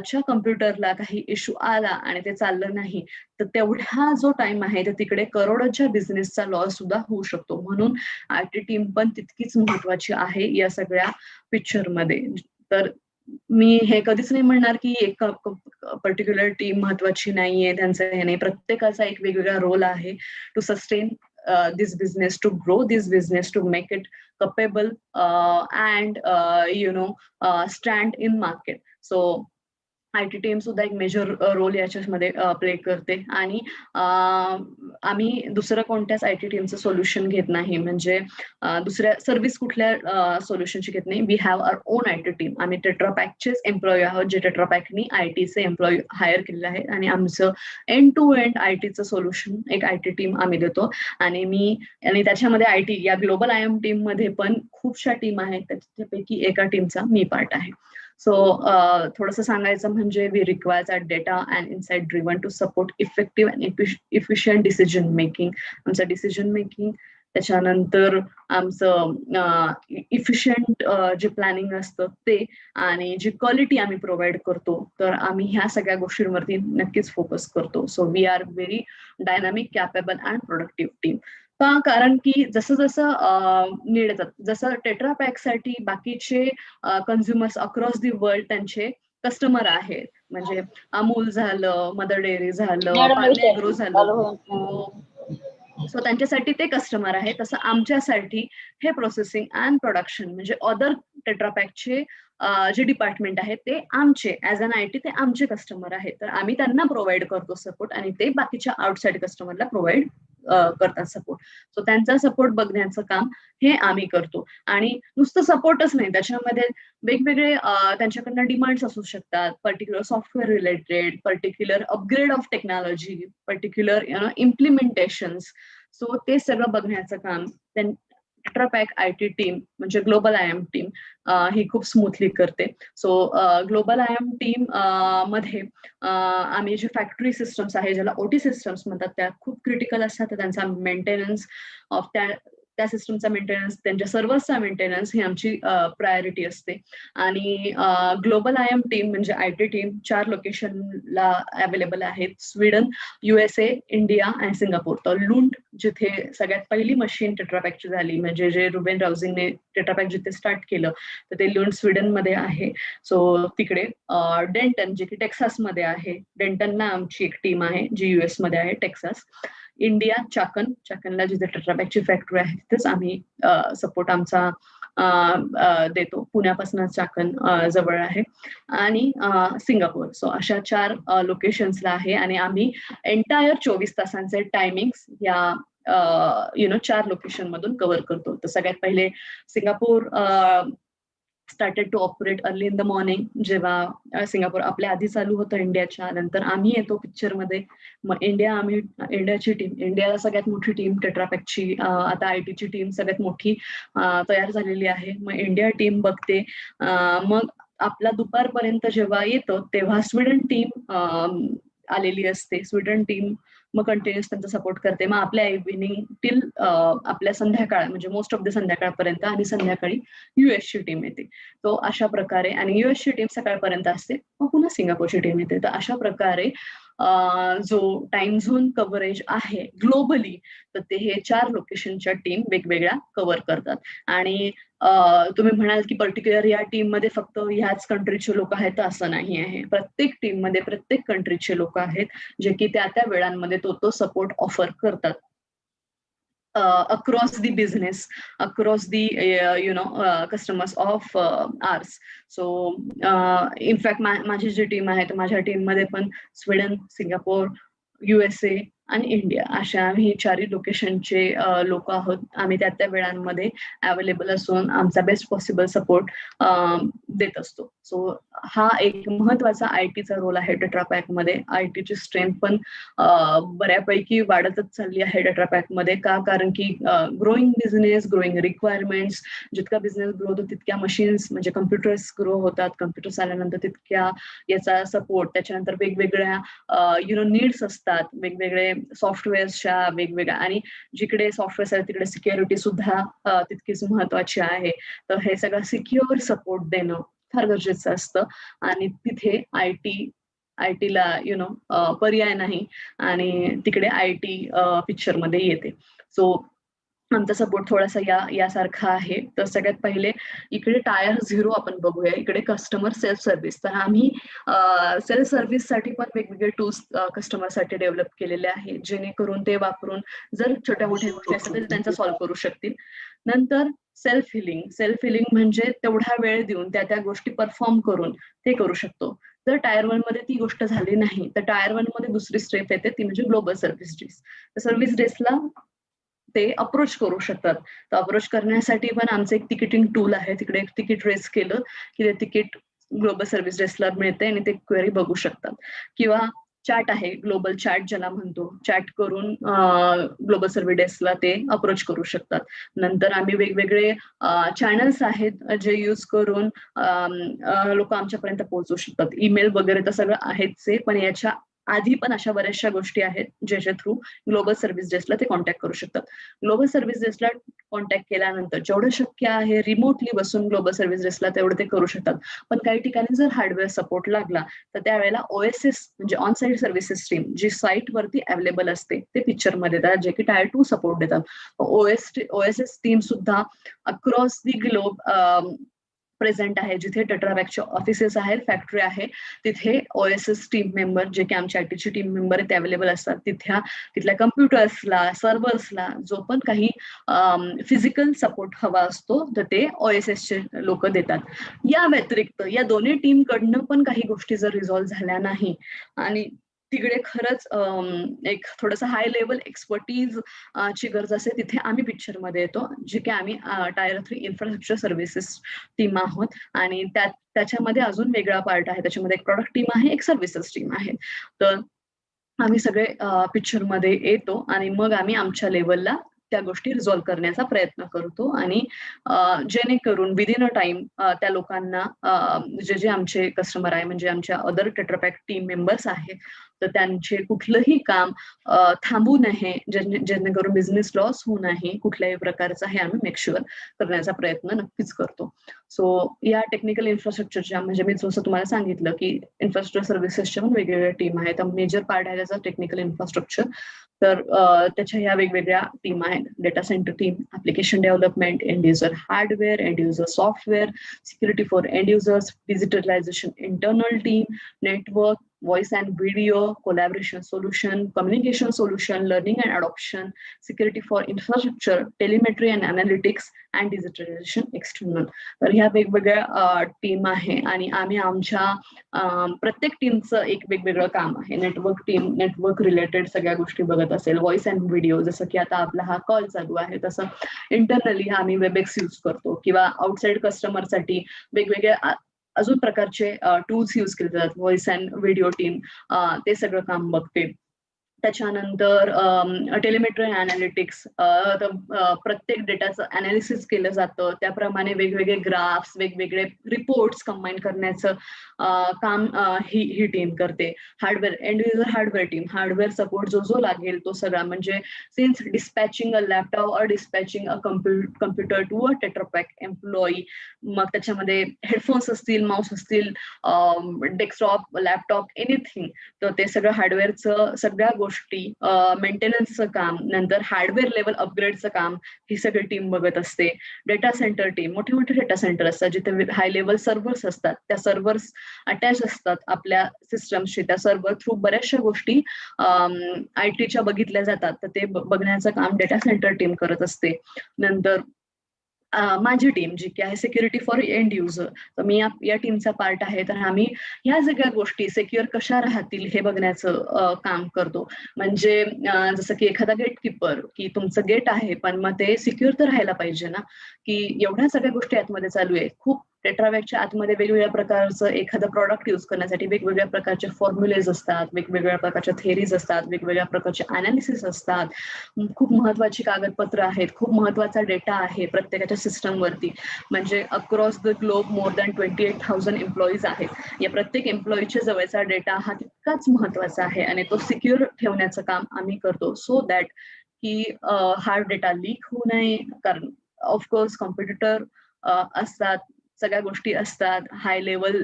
च्या कम्प्युटरला काही issue आला आणि ते चाललं नाही, तर तेवढा जो टाइम आहे तर तिकडे करोडोच्या बिझनेसचा लॉस सुद्धा होऊ शकतो. म्हणून IT टीम पण तितकीच महत्वाची आहे या सगळ्या पिक्चर मध्ये. तर मी हे कधीच नाही म्हणणार की एक पर्टिक्युलर टीम महत्वाची नाहीये, त्यांचं हे नाही. प्रत्येकाचा एक वेगवेगळा रोल आहे to sustain this business, to grow this business, to make it capable and stand in market. So IT team सुद्धा एक मेजर रोल याच्यामध्ये प्ले करते. आणि आम्ही दुसरं कोणत्याच IT टीमचं सोल्युशन घेत नाही, म्हणजे दुसऱ्या सर्व्हिस कुठल्या सोल्युशनची घेत नाही. We have our own IT team. आम्ही टेट्रापॅकचेच एम्प्लॉई आहोत, जे टेट्रापॅकनी ITचे एम्प्लॉई हायर केलेले आहेत, आणि आमचं एंड टू एंड ITचं सोल्युशन एक IT टीम आम्ही देतो. आणि त्याच्यामध्ये IT या ग्लोबल IM टीम मध्ये पण खूपशा टीम आहेत, त्याच्यापैकी एका टीमचा मी पार्ट आहे. सो थोडंसं सांगायचं म्हणजे we requires are data and insight driven to support effective and efficient decision making. आमचं डिसिजन मेकिंग, त्याच्यानंतर आमचं इफिशियंट जे प्लॅनिंग असतं ते, आणि जी क्वालिटी आम्ही प्रोव्हाइड करतो, तर आम्ही ह्या सगळ्या गोष्टींवरती नक्कीच फोकस करतो. So we are very dynamic, capable and productive team. का? कारण की जसं जसं नीड येतात, जसं टेट्रापॅकसाठी बाकीचे कन्झ्युमर्स अक्रॉस दी वर्ल्ड त्यांचे कस्टमर आहेत, म्हणजे अमूल झालं, मदर डेअरी झालं, पार्ले ॲग्रो झालं, सो त्यांच्यासाठी ते कस्टमर आहे. तसं आमच्यासाठी हे प्रोसेसिंग अँड प्रोडक्शन म्हणजे अदर टेट्रापॅकचे जे डिपार्टमेंट आहेत ते आमचे ॲज अन IT ते आमचे कस्टमर आहेत. तर आम्ही त्यांना प्रोव्हाइड करतो सपोर्ट, आणि ते बाकीच्या आउटसाइड कस्टमरला प्रोव्हाइड करतात सपोर्ट. सो त्यांचा सपोर्ट बघण्याचं काम हे आम्ही करतो. आणि नुसतं सपोर्टच नाही, त्याच्यामध्ये वेगवेगळे त्यांच्याकडनं डिमांड्स असू शकतात, particular software related, particular upgrade of technology, particular implementations. So ते सगळं बघण्याचं काम टेट्रापॅक IT टीम म्हणजे ग्लोबल IM टीम ही खूप स्मूथली करते. सो ग्लोबल IM टीम मध्ये आम्ही जे फॅक्टरी सिस्टम्स आहे ज्याला OT सिस्टम्स म्हणतात त्या खूप क्रिटिकल असतात. तर त्यांचा मेंटेनन्स ऑफ त्या सिस्टमचा मेंटेनन्स, त्यांच्या सर्व्हर्सचा मेंटेनन्स ही आमची प्रायोरिटी असते. आणि ग्लोबल IM टीम म्हणजे IT टीम 4 लोकेशनला अवेलेबल आहेत. स्वीडन, USA, इंडिया आणि सिंगापूर. तर लुंड जिथे सगळ्यात पहिली मशीन टेट्रापॅकची झाली, म्हणजे जे रुबेन राउझिंगने टेट्रापॅक जिथे स्टार्ट केलं तर ते लुंड स्वीडनमध्ये आहे. सो तिकडे डेंटन जे की टेक्सासमध्ये आहे, डेंटनला आमची एक टीम आहे जी US मध्ये आहे, टेक्सास. इंडिया, चाकणला जिथे टेट्रापॅकची फॅक्टरी आहे तिथेच आम्ही सपोर्ट आमचा देतो. पुण्यापासून चाकण जवळ आहे. आणि सिंगापूर. सो अशा 4 लोकेशन्सला आहे आणि आम्ही एंटायर 24 तासांचे टायमिंग्स या 4 लोकेशन मधून कव्हर करतो. तर सगळ्यात पहिले Singapore started to operate early in the morning, जेव्हा सिंगापूर आपल्या आधी चालू होतं इंडियाच्या. नंतर आम्ही येतो पिक्चरमध्ये. मग इंडियाची टीम, इंडियाला सगळ्यात मोठी टीम टेट्रापॅकची आता IT ची टीम सगळ्यात मोठी तयार झालेली आहे. मग इंडिया टीम बघते. मग आपला दुपारपर्यंत जेव्हा येतो तेव्हा स्वीडन टीम आलेली असते. स्वीडन टीम मग कंटिन्युअस त्यांचा सपोर्ट करते. मग आपल्या इव्हिनिंग टिल आपल्या संध्याकाळ म्हणजे मोस्ट ऑफ द संध्याकाळपर्यंत आणि संध्याकाळी US ची टीम येते. तो अशा प्रकारे, आणि US ची टीम सकाळपर्यंत असते, मग पुन्हा सिंगापूरची टीम येते. तर अशा प्रकारे जो टाइम झोन कव्हरेज आहे ग्लोबली, तर ते हे 4 लोकेशनच्या टीम वेगवेगळ्या कव्हर करतात. आणि तुम्ही म्हणाल की पर्टिक्युलर या टीम मध्ये फक्त ह्याच कंट्रीचे लोक आहेत, तर असं नाही आहे. प्रत्येक टीम मध्ये प्रत्येक कंट्रीचे लोक आहेत जे की त्या त्या वेळांमध्ये तो सपोर्ट ऑफर करतात. across the business, across the customers of ours. So in fact माझी जी टीम आहे तर माझ्या टीम मध्ये पण स्वीडन, सिंगापूर, USA आणि इंडिया अशा आम्ही 4 लोकेशनचे लोक आहोत. आम्ही त्या त्या वेळांमध्ये अवेलेबल असून आमचा बेस्ट पॉसिबल सपोर्ट देत असतो. सो हा एक महत्वाचा ITचा रोल आहे टेट्रापॅक मध्ये. ITची स्ट्रेंथ पण बऱ्यापैकी वाढतच चालली आहे टेट्रापॅक मध्ये. का? कारण की ग्रोईंग बिझनेस, ग्रोईंग रिक्वायरमेंट्स, जितका बिझनेस ग्रो होतो तितक्या मशीन्स म्हणजे कम्प्युटर्स ग्रो होतात. कम्प्युटर्स आल्यानंतर तितक्या याचा सपोर्ट, त्याच्यानंतर वेगवेगळ्या नीड्स असतात, वेगवेगळे सॉफ्टवेअर्सच्या वेगवेगळ्या, आणि जिकडे सॉफ्टवेअर आहे तिकडे सिक्युरिटी सुद्धा तितकीच महत्वाची आहे. तर हे सगळं सिक्युअर सपोर्ट देणं फार गरजेचं असतं. आणि तिथे आयटीला पर्याय नाही, आणि तिकडे IT पिक्चर मध्ये येते. सो आमचा सपोर्ट थोडासा यासारखा आहे. तर सगळ्यात पहिले इकडे टायर 0 आपण बघूया. इकडे कस्टमर सेल्फ सर्व्हिस. तर आम्ही सेल्फ सर्व्हिस साठी पण वेगवेगळे टूल्स कस्टमरसाठी डेव्हलप केलेले आहेत, जेणेकरून ते वापरून जर छोट्या मोठ्या गोष्टी असतील तर त्यांचा सॉल्व्ह करू शकतील. नंतर सेल्फ हिलिंग म्हणजे तेवढा वेळ देऊन त्या गोष्टी परफॉर्म करून ते करू शकतो. जर टायर 1 मध्ये ती गोष्ट झाली नाही तर टायर 1 मध्ये दुसरी स्टेप येते, ती म्हणजे ग्लोबल सर्व्हिस डेस्क. तर सर्व्हिस डेस्कला ते अप्रोच करू शकतात. तर अप्रोच करण्यासाठी पण आमचं एक तिकीटिंग टूल आहे. तिकडे एक तिकीट रेस केलं की ते तिकीट ग्लोबल सर्व्हिस डेस्कला मिळते आणि ते क्वेरी बघू शकतात. किंवा चॅट आहे, ग्लोबल चॅट ज्याला म्हणतो, चॅट करून ग्लोबल सर्व्हिस डेस्कला ते अप्रोच करू शकतात. नंतर आम्ही वेगवेगळे चॅनल्स आहेत जे यूज करून लोक आमच्यापर्यंत पोहोचू शकतात. ईमेल वगैरे तर सगळं आहेच आहे, पण याच्या आधी पण अशा बऱ्याचशा गोष्टी आहेत ज्याच्या थ्रू ग्लोबल सर्व्हिस डेस्कला ते कॉन्टॅक्ट करू शकतात. ग्लोबल सर्व्हिस डेस्कला कॉन्टॅक्ट केल्यानंतर जेवढं शक्य आहे रिमोटली बसून ग्लोबल सर्व्हिस डेस्कला तेवढं ते करू शकतात. पण काही ठिकाणी जर हार्डवेअर सपोर्ट लागला तर त्यावेळेला OSS म्हणजे ऑन साईट सर्व्हिसेस टीम जी साईट वरती अवेलेबल असते ते पिक्चर मध्ये येतात, जे की टायर 2 सपोर्ट देतात. OSS टीम सुद्धा अक्रॉस दी ग्लोब प्रेझेंट आहे. जिथे टेट्रापॅकचे ऑफिसेस आहेत, फॅक्टरी आहे, तिथे OSS टीम मेंबर जे की आमच्या ITची टीम मेंबर आहेत ते अवेलेबल असतात. तिथल्या कम्प्युटर्सला, सर्व्हर्सला जो पण काही फिजिकल सपोर्ट हवा असतो तर ते OSSचे लोक देतात. या व्यतिरिक्त या दोन्ही टीम कडनं पण काही गोष्टी जर रिझॉल्व्ह झाल्या नाही आणि तिकडे खरंच एक थोडंसं हाय लेवल एक्सपर्टीज ची गरज असते, तिथे आम्ही पिक्चर मध्ये येतो, जे की आम्ही टायर 3 इन्फ्रास्ट्रक्चर सर्व्हिसेस टीम आहोत. आणि त्याच्यामध्ये अजून वेगळा पार्ट आहे, त्याच्यामध्ये एक प्रॉडक्ट टीम आहे, एक सर्व्हिसेस टीम आहे. तर आम्ही सगळे पिक्चर मध्ये येतो आणि मग आम्ही आमच्या लेवलला त्या गोष्टी रिझॉल्व्ह करण्याचा प्रयत्न करतो आणि जेणेकरून विदिन अ टाइम त्या लोकांना जे जे आमचे कस्टमर आहे म्हणजे आमच्या अदर टेट्रापॅक टीम मेंबर्स आहेत तर त्यांचे कुठलंही काम थांबू नये जेणेकरून बिझनेस लॉस होऊ नये कुठल्याही प्रकारचा हे आम्ही मेक शुअर करण्याचा प्रयत्न नक्कीच करतो. सो या टेक्निकल इन्फ्रास्ट्रक्चरच्या म्हणजे मी जसं तुम्हाला सांगितलं की इन्फ्रास्ट्रक्चर सर्व्हिसेसच्या पण वेगवेगळ्या टीम आहेत. मेजर पार्ट आहे त्याचा टेक्निकल इन्फ्रास्ट्रक्चर. तर त्याच्या ह्या वेगवेगळ्या टीम आहेत. Data centre team, application development, and user hardware, end user software, security for and users, digitalisation internal team, network, voice and video, collaboration solution, communication solution, learning and adoption, security for infrastructure, telemetry and analytics, and digitalization external. तर ह्या वेगवेगळ्या team आहे आणि आम्ही आमच्या प्रत्येक टीमचं एक वेगवेगळं काम आहे. नेटवर्क टीम नेटवर्क रिलेटेड सगळ्या गोष्टी बघत असेल, व्हॉइस अँड व्हिडिओ जसं की आता आपला हा कॉल चालू आहे तसं इंटरनली आम्ही वेबएक्स यूज करतो किंवा आउटसाइड कस्टमरसाठी वेगवेगळ्या अजून प्रकारचे टूल्स यूज केले जातात. व्हॉइस अँड व्हिडिओ टीम ते सगळं काम बघते. त्याच्यानंतर टेलिमेट्री अनालिटिक्स, प्रत्येक डेटाचं अनालिसिस केलं जातं त्याप्रमाणे वेगवेगळे ग्राफ्स वेगवेगळे रिपोर्ट्स कंबाईन करण्याचं काम ही टीम करते. Hardware end user hardware team hardware support जो लागेल तो सगळा म्हणजे सिन्स डिस्पॅचिंग अ लॅपटॉप और dispatching a computer to a Tetra Pak employee, मग त्याच्यामध्ये हेडफोन्स असतील, माऊस असतील, डेस्कटॉप, लॅपटॉप, एनिथिंग, तर ते सगळं हार्डवेअरचं सगळ्या गोष्टी मेंटेनन्सचं काम, नंतर हार्डवेअर लेवल अपग्रेडचं काम ही सगळी टीम बघत असते. डेटा सेंटर टीम, मोठे मोठे डेटा सेंटर असतात जिथे हाय लेवल सर्व्हर्स असतात, त्या सर्व्हर्स अटॅच असतात आपल्या सिस्टमशी. त्या सर्व्हर थ्रू बऱ्याचशा गोष्टी IT च्या बघितल्या जातात, तर ते बघण्याचं काम डेटा सेंटर टीम करत असते. नंतर माझी टीम जी की आहे सिक्युरिटी फॉर एंड युजर, तर मी या टीमचा पार्ट आहे. तर आम्ही ह्या सगळ्या गोष्टी सिक्युअर कशा राहतील हे बघण्याचं काम करतो. म्हणजे जसं की एखादा गेट कीपर की तुमचं गेट आहे पण मग ते सिक्युअर तर राहायला पाहिजे ना, की एवढ्या सगळ्या गोष्टी आतमध्ये चालू आहे. खूप टेट्रापॅकच्या आतमध्ये वेगवेगळ्या प्रकारचं एखादं प्रॉडक्ट यूज करण्यासाठी वेगवेगळ्या प्रकारचे फॉर्म्युलेज असतात, वेगवेगळ्या प्रकारच्या थेरीज असतात, वेगवेगळ्या प्रकारचे अनालिसिस असतात, खूप महत्वाची कागदपत्र आहेत, खूप महत्वाचा डेटा आहे प्रत्येकाच्या सिस्टम वरती. म्हणजे across the globe more than 28,000 employees आहेत. या प्रत्येक एम्प्लॉईच्या जवळचा डेटा हा तितकाच महत्वाचा आहे आणि तो सिक्युअर ठेवण्याचं काम आम्ही करतो सो दॅट की हा डेटा लीक होऊ नये. कारण ऑफकोर्स कॉम्पिटिटर असतात, सगळ्या गोष्टी असतात. हाय लेवल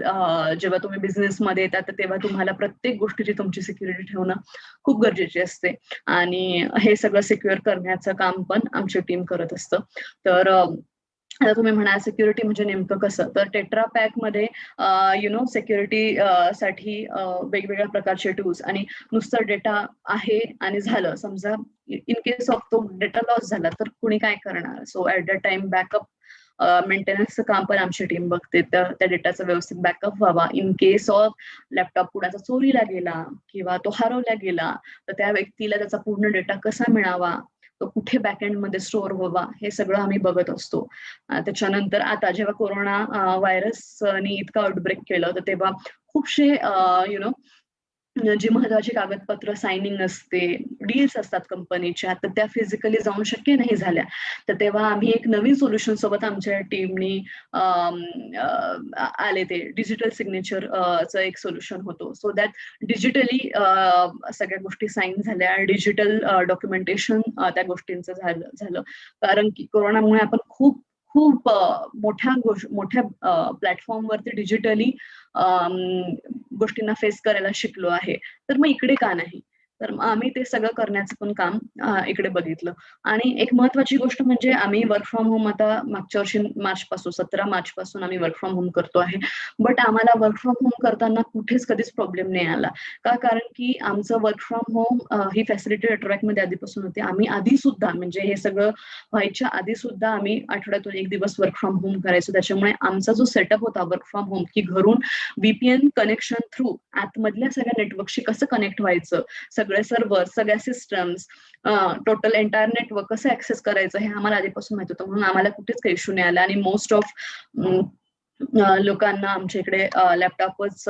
जेव्हा तुम्ही बिझनेसमध्ये येतात तेव्हा तुम्हाला प्रत्येक गोष्टीची तुमची सिक्युरिटी ठेवणं खूप गरजेची असते आणि हे सगळं सिक्युअर करण्याचं काम पण आमची टीम करत असतं. तर आता तुम्ही म्हणा सिक्युरिटी म्हणजे नेमकं कसं, तर टेट्रापॅक मध्ये सिक्युरिटी साठी वेगवेगळ्या प्रकारचे टूल्स आणि नुसतं डेटा आहे आणि झालं समजा इन केस ऑफ तो डेटा लॉस झाला तर कुणी काय करणार. So at the time backup मेंटेनन्सचं काम पण आमची टीम बघते. तर त्या डेटाचा व्यवस्थित बॅकअप व्हावा. इन केस ऑफ लॅपटॉप कुणाचा चोरीला गेला किंवा तो हरवला गेला तर त्या व्यक्तीला त्याचा पूर्ण डेटा कसा मिळावा, तो कुठे बॅकएंड मध्ये स्टोअर व्हावा, हे सगळं आम्ही बघत असतो. त्याच्यानंतर आता जेव्हा कोरोना व्हायरसनी इतका आउटब्रेक केलं तर तेव्हा खूपशे जी महत्वाची कागदपत्र सायनिंग असते, डील्स असतात कंपनीच्या, तर त्या फिजिकली जाऊन शक्य नाही झाल्या. तर तेव्हा आम्ही एक नवीन सोल्युशन सोबत आमच्या टीमनी आले. ते डिजिटल सिग्नेचरचं एक सोल्युशन होतं. सो दॅट डिजिटली सगळ्या गोष्टी साईन झाल्या, डिजिटल डॉक्युमेंटेशन त्या गोष्टींचं झालं. कारण की कोरोनामुळे आपण खूप मोठ्या प्लॅटफॉर्मवरती डिजिटली गोष्टींना फेस करायला शिकलो आहे. तर मग इकडे का नाही, तर आम्ही ते सगळं करण्याचं पण काम इकडे बघितलं. आणि एक महत्वाची गोष्ट म्हणजे आम्ही वर्क फ्रॉम होम आता मागच्या वर्षी 17 मार्च पासून आम्ही वर्क फ्रॉम होम करतो आहे. बट आम्हाला वर्क फ्रॉम होम करताना कुठेच कधीच प्रॉब्लेम नाही आला. का, कारण की आमचं वर्क फ्रॉम होम ही फॅसिलिटी टेट्रापॅकमध्ये आधीपासून होती. आम्ही आधी सुद्धा म्हणजे हे सगळं व्हायच्या आधी सुद्धा आम्ही आठवड्यातून 1 दिवस वर्क फ्रॉम होम करायचो. त्याच्यामुळे आमचा जो सेटअप होता वर्क फ्रॉम होम की घरून VPN कनेक्शन थ्रू आतमधल्या सगळ्या नेटवर्कशी कसं कनेक्ट व्हायचं, सगळे सर्व्हर, सगळ्या सिस्टम्स, टोटल एंटायर नेटवर्क कसं ऍक्सेस करायचं हे आम्हाला आधीपासून माहित होतं. म्हणून आम्हाला कुठेच काही इश्यू नाही आला. आणि मोस्ट ऑफ लोकांना आमच्या इकडे लॅपटॉपच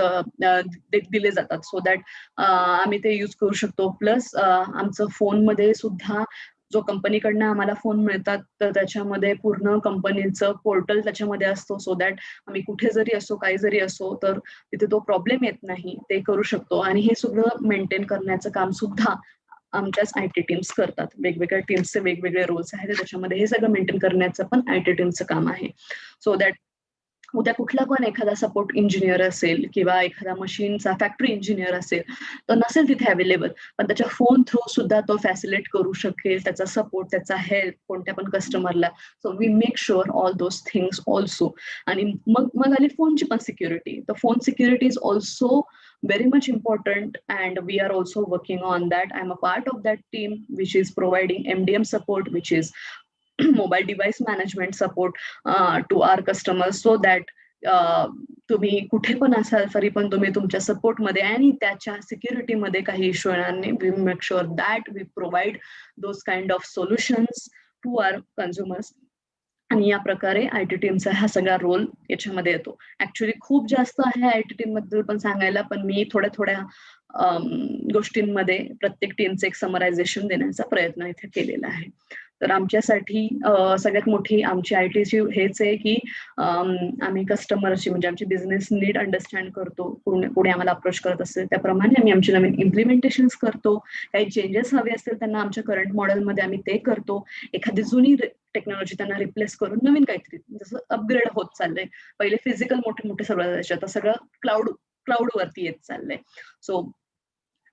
दिले जातात सो दॅट आम्ही ते यूज करू शकतो. प्लस आमचं फोनमध्ये सुद्धा जो कंपनीकडनं आम्हाला फोन मिळतात तर त्याच्यामध्ये पूर्ण कंपनीचं पोर्टल त्याच्यामध्ये असतो, सो दॅट आम्ही कुठे जरी असो काही जरी असो तर तिथे तो प्रॉब्लेम येत नाही, ते करू शकतो. आणि हे सगळं मेंटेन करण्याचं काम सुद्धा आमच्याच IT टीम्स करतात. वेगवेगळ्या टीम्सचे वेगवेगळे रोल्स आहेत, त्याच्यामध्ये हे सगळं मेंटेन करण्याचं पण IT टीमचं काम आहे. सो दॅट उद्या कुठला पण एखादा सपोर्ट इंजिनियर असेल किंवा एखादा मशीनचा फॅक्टरी इंजिनियर असेल तर नसेल तिथे अवेलेबल, पण त्याच्या फोन थ्रू सुद्धा तो फॅसिलिट करू शकेल, त्याचा सपोर्ट, त्याचा हेल्प कोणत्या पण कस्टमरला. So we make sure all those things also. आणि मग आली फोनची पण सिक्युरिटी. तर phone security is also very much important, and we are also working on that. I'm a part of that team which is providing MDM support, which is mobile device management support to our customers, so that तुम्ही कुठे पण असाल तरी पण तुम्ही तुमच्या support मध्ये आणि त्याच्या सिक्युरिटी मध्ये काही इश्यू येणार नाही. We make sure that we provide those kind of solutions to our consumers. आणि या प्रकारे IT टीमचा हा सगळा रोल याच्यामध्ये येतो. ऍक्च्युली खूप जास्त आहे IT टीम बद्दल पण सांगायला, पण मी थोड्या थोड्या गोष्टींमध्ये प्रत्येक टीमचं एक समरायझेशन देण्याचा प्रयत्न इथे केलेला आहे. तर आमच्यासाठी सगळ्यात मोठी आमची ITची हेच आहे की आम्ही कस्टमरची म्हणजे आमची बिझनेस नीड अंडरस्टँड करतो. कोणी आम्हाला अप्रोच करत असेल त्याप्रमाणे आम्ही आमची नवीन इम्प्लिमेंटेशन्स करतो. काही चेंजेस हवे असतील त्यांना आमच्या करंट मॉडेलमध्ये आम्ही ते करतो. एखादी जुनी टेक्नॉलॉजी त्यांना रिप्लेस करून नवीन काहीतरी, जसं अपग्रेड होत चाललंय. पहिले फिजिकल मोठे मोठे सगळं जायचे, आता सगळं क्लाउड वरती येत चाललंय. सो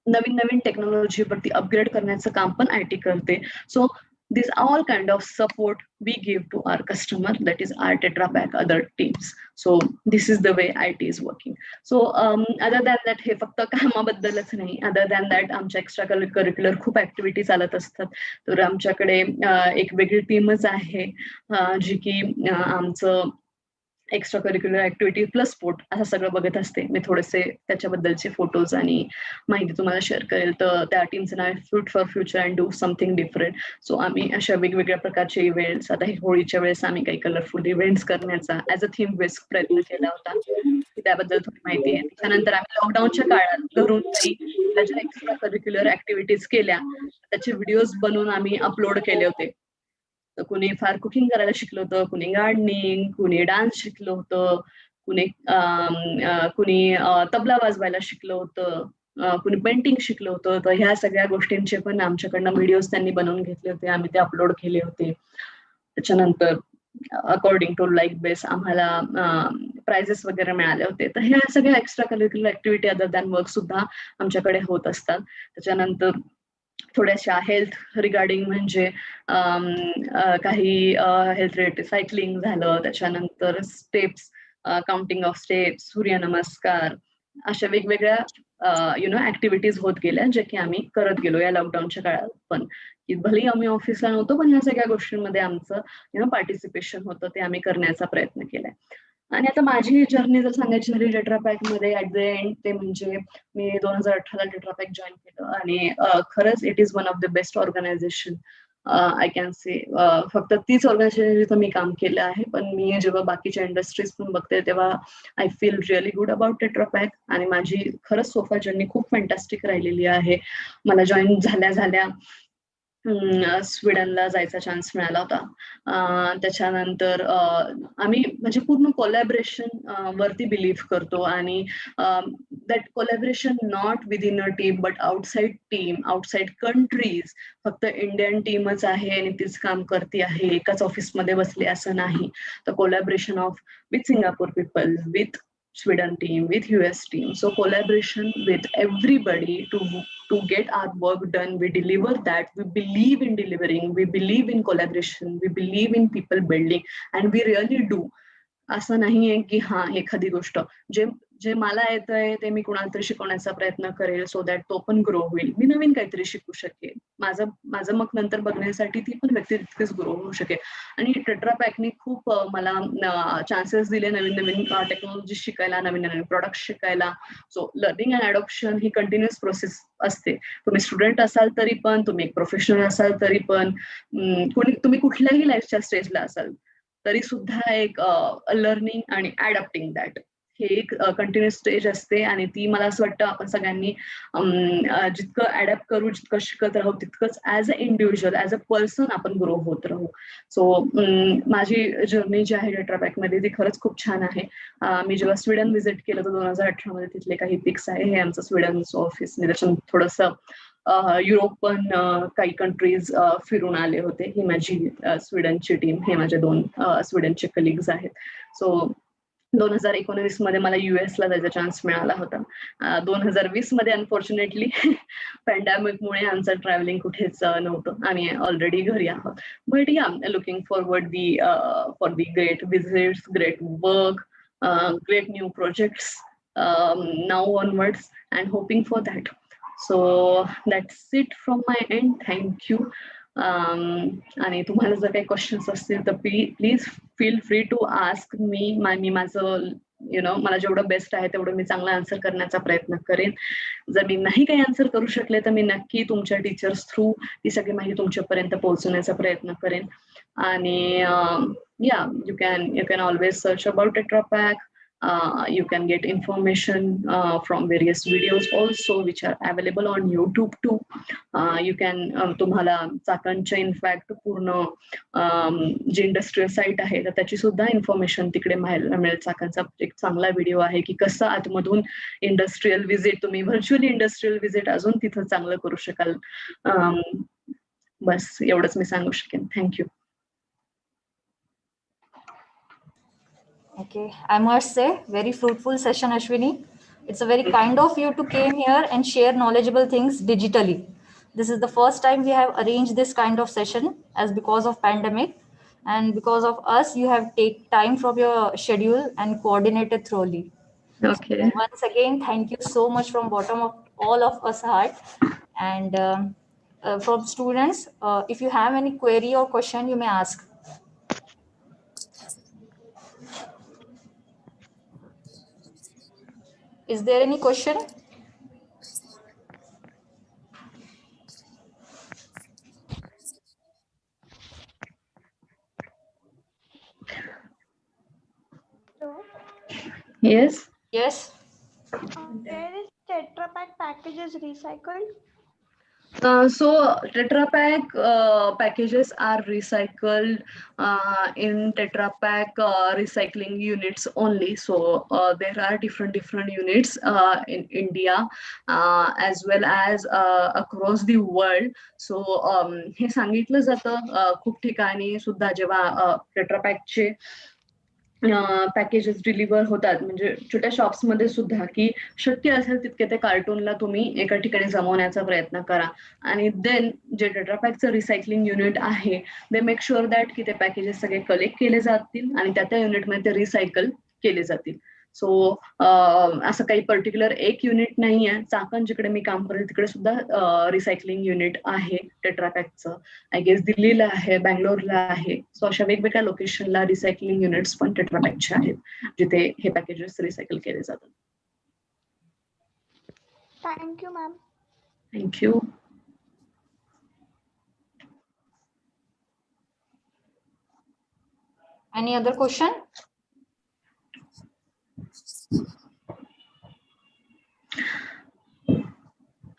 नवीन टेक्नॉलॉजीवरती अपग्रेड करण्याचं काम पण IT करते. सो these all kind of support we give to our customer, that is our Tetra Pak other teams. So this is the way IT is working. So other than that, हे फक्त कामाबद्दलच नाही, other than that आमच्या extra curricular खूप activity चालत असतात. तर आमच्याकडे एक वेगळी टीमच आहे जी की आमचं extra curricular activity plus sport असं सगळं बघत असते. मी थोडेसे त्याच्याबद्दलचे फोटोज आणि माहिती तुम्हाला शेअर करेल. तर त्या टीमचं नाव आहे fit for future and do something different. So आम्ही अशा वेगवेगळ्या प्रकारचे इव्हेंट्स, आता होळीच्या वेळेस आम्ही काही कलरफुल इव्हेंट्स करण्याचा ॲज अ थीम बेस्ड प्रयत्न केला होता. त्याबद्दल थोडी माहिती आहे. त्याच्यानंतर आम्ही लॉकडाऊनच्या काळात घरून काही ज्या एक्स्ट्रा करिक्युलर ऍक्टिव्हिटीज केल्या त्याचे व्हिडिओज बनवून आम्ही अपलोड केले होते. कुणी फार कुकिंग करायला शिकलं होतं, कुणी गार्डनिंग, कुणी डान्स शिकलं होतं, कुणी तबला वाजवायला शिकलं होतं, कुणी पेंटिंग शिकलं होतं. तर ह्या सगळ्या गोष्टींचे पण आमच्याकडनं व्हिडिओज त्यांनी बनवून घेतले होते, आम्ही ते अपलोड केले होते. त्याच्यानंतर अकॉर्डिंग टू लाईक बेस आम्हाला प्राइजेस वगैरे मिळाले होते. तर ह्या सगळ्या extra curricular activity other than work सुद्धा आमच्याकडे होत असतात. त्याच्यानंतर थोड्याशा हेल्थ रिगार्डिंग म्हणजे काही हेल्थ रिलेटेड सायकलिंग झालं, त्याच्यानंतर स्टेप्स, काउंटिंग ऑफ स्टेप्स, सूर्यनमस्कार, अशा वेगवेगळ्या ऍक्टिव्हिटीज होत गेल्या जे की आम्ही करत गेलो या लॉकडाऊनच्या काळात. पण भलेही आम्ही ऑफिसला नव्हतो पण ह्या सगळ्या गोष्टींमध्ये आमचं पार्टिसिपेशन होतं, ते आम्ही करण्याचा प्रयत्न केलाय. आणि आता माझी जर्नी जर सांगायची झाली टेट्रा पॅक मध्ये ऍट द एंड, ते म्हणजे मी 2018 ला टेट्रा पॅक जॉईन केलं आणि खरंच it is one of the best organization I can say. फक्त तीच ऑर्गनायझेशन जिथं मी काम केलं आहे, पण मी जेव्हा बाकीच्या इंडस्ट्रीज पण बघते तेव्हा I feel really good about tetra pack. आणि माझी खरंच सोफा जर्नी खूप फॅन्टॅस्टिक राहिलेली आहे. मला जॉईन झाल्या स्वीडनला जायचा चान्स मिळाला होता. त्याच्यानंतर आम्ही म्हणजे पूर्ण कोलॅबरेशन वरती बिलीव्ह करतो आणि that collaboration not within a team but outside team, outside countries. फक्त इंडियन टीमच आहे आणि तीच काम करते आहे, एकाच ऑफिसमध्ये बसले असं नाही. तर collaboration of with Singapore people, with Sweden team, with US team. So collaboration with everybody to get our work done. We deliver that. We believe in delivering. We believe in collaboration. We believe in people building, and we really do. असं नाहीये की एखादी गोष्ट जे मला येतंय ते मी कुणाला तरी शिकवण्याचा प्रयत्न करेल सो दॅट तो पण ग्रो होईल, मी नवीन काहीतरी शिकू शकेल, माझं मग नंतर बघण्यासाठी ती पण व्यक्ती तितकीच ग्रो होऊ शकेल. आणि टेट्रा पॅकने खूप मला चान्सेस दिले नवीन टेक्नॉलॉजी शिकायला, नवीन प्रोडक्ट शिकायला. So learning and adoption he continuous process असते. तुम्ही स्टुडंट असाल तरी पण, तुम्ही एक प्रोफेशनल असाल तरी पण, तुम्ही कुठल्याही लाईफच्या स्टेजला असाल तरी सुद्धा एक लर्निंग आणि अडॅप्टिंग दॅट हे एक कंटिन्युअस स्टेज असते आणि ती मला असं वाटतं आपण सगळ्यांनी जितकं अडॅप्ट करू, जितकं शिकत राहू, तितकंच as a individual, as a person आपण ग्रो होत राहू. सो माझी जर्नी जी आहे टेट्रापॅकमध्ये ती खरंच खूप छान आहे. मी जेव्हा स्वीडन व्हिजिट केलं तर 2018 मध्ये तिथले काही पिक्स आहे, हे आमचं स्वीडनचं ऑफिस. मी त्याच्यात थोडंसं युरोप पण काही कंट्रीज फिरून आले होते. ही माझी स्वीडनची टीम, हे माझे 2 स्वीडनचे कलिग्स आहेत. सो 2019 मध्ये मला US ला जायचा चान्स मिळाला होता. 2020 मध्ये अनफॉर्च्युनेटली पॅन्डेमिकमुळे आमचं ट्रॅव्हलिंग कुठेच नव्हतं. आम्ही ऑलरेडी घरी आहोत. बट या looking forward for the great visits, great work, great new projects now onwards and hoping for that. So that's it from my end. Thank you. आणि तुम्हाला जर काही क्वेश्चन्स असतील तर please feel free to ask me. मी माझं मला जेवढं बेस्ट आहे तेवढं मी चांगलं आन्सर करण्याचा प्रयत्न करेन. जर मी नाही काही आन्सर करू शकले तर मी नक्की तुमच्या टीचर्स थ्रू ती सगळी माहिती तुमच्यापर्यंत पोहोचवण्याचा प्रयत्न करेन. आणि you can always search about Tetra Pak. You can get information from various videos also which are available on YouTube too. You can तुम्हाला चाकणच्या इनफॅक्ट पूर्ण जे इंडस्ट्रियल साईट आहे तर त्याची सुद्धा इन्फॉर्मेशन तिकडे मिळेल. चाकणचा एक चांगला व्हिडिओ आहे की कसं आतमधून इंडस्ट्रियल व्हिजिट, तुम्ही व्हर्च्युअली इंडस्ट्रियल व्हिजिट अजून तिथं चांगलं करू शकाल. बस एवढंच मी सांगू शकेन. Thank you. Okay, I must say, very fruitful session, Ashwini. It's a very kind of you to came here and share knowledgeable things digitally. This is the first time we have arranged this kind of session as because of pandemic, and because of us, you have take time from your schedule and coordinated thoroughly. Okay. So once again, thank you so much from bottom of all of us heart. And from students, if you have any query or question, you may ask. Is there any question? Yes. Yes. Where is Tetra Pak packages recycled? So Tetra Pak packages are recycled in Tetra Pak recycling units only. So there are different units in India as well as across the world. So हे सांगितलं जातं खूप ठिकाणी सुद्धा जेव्हा Tetra Pak चे packages deliver होतात, म्हणजे छोट्या शॉप्स मध्ये सुद्धा, की शक्य असेल तितके ते कार्टूनला तुम्ही एका ठिकाणी जमवण्याचा प्रयत्न करा. आणि देन जे टेट्रापॅकचं रिसायकलिंग युनिट आहे दे मेक शुअर दॅट की ते पॅकेजेस सगळे कलेक्ट केले जातील आणि त्या युनिटमध्ये ते रिसायकल केले जातील. सो असं काही पर्टिक्युलर एक युनिट नाही आहे. चाकण जिकडे मी काम करते तिकडे सुद्धा रिसायकलिंग युनिट आहे टेट्रापॅकचं. आय गेस दिल्लीला आहे, बँगलोरला आहे. सो अशा वेगवेगळ्या लोकेशनला रिसायकलिंग युनिट्स पण टेट्रापॅकचे आहेत जिथे हे पॅकेजेस रिसायकल केले जातात. Thank you, ma'am. Thank you. Any other question?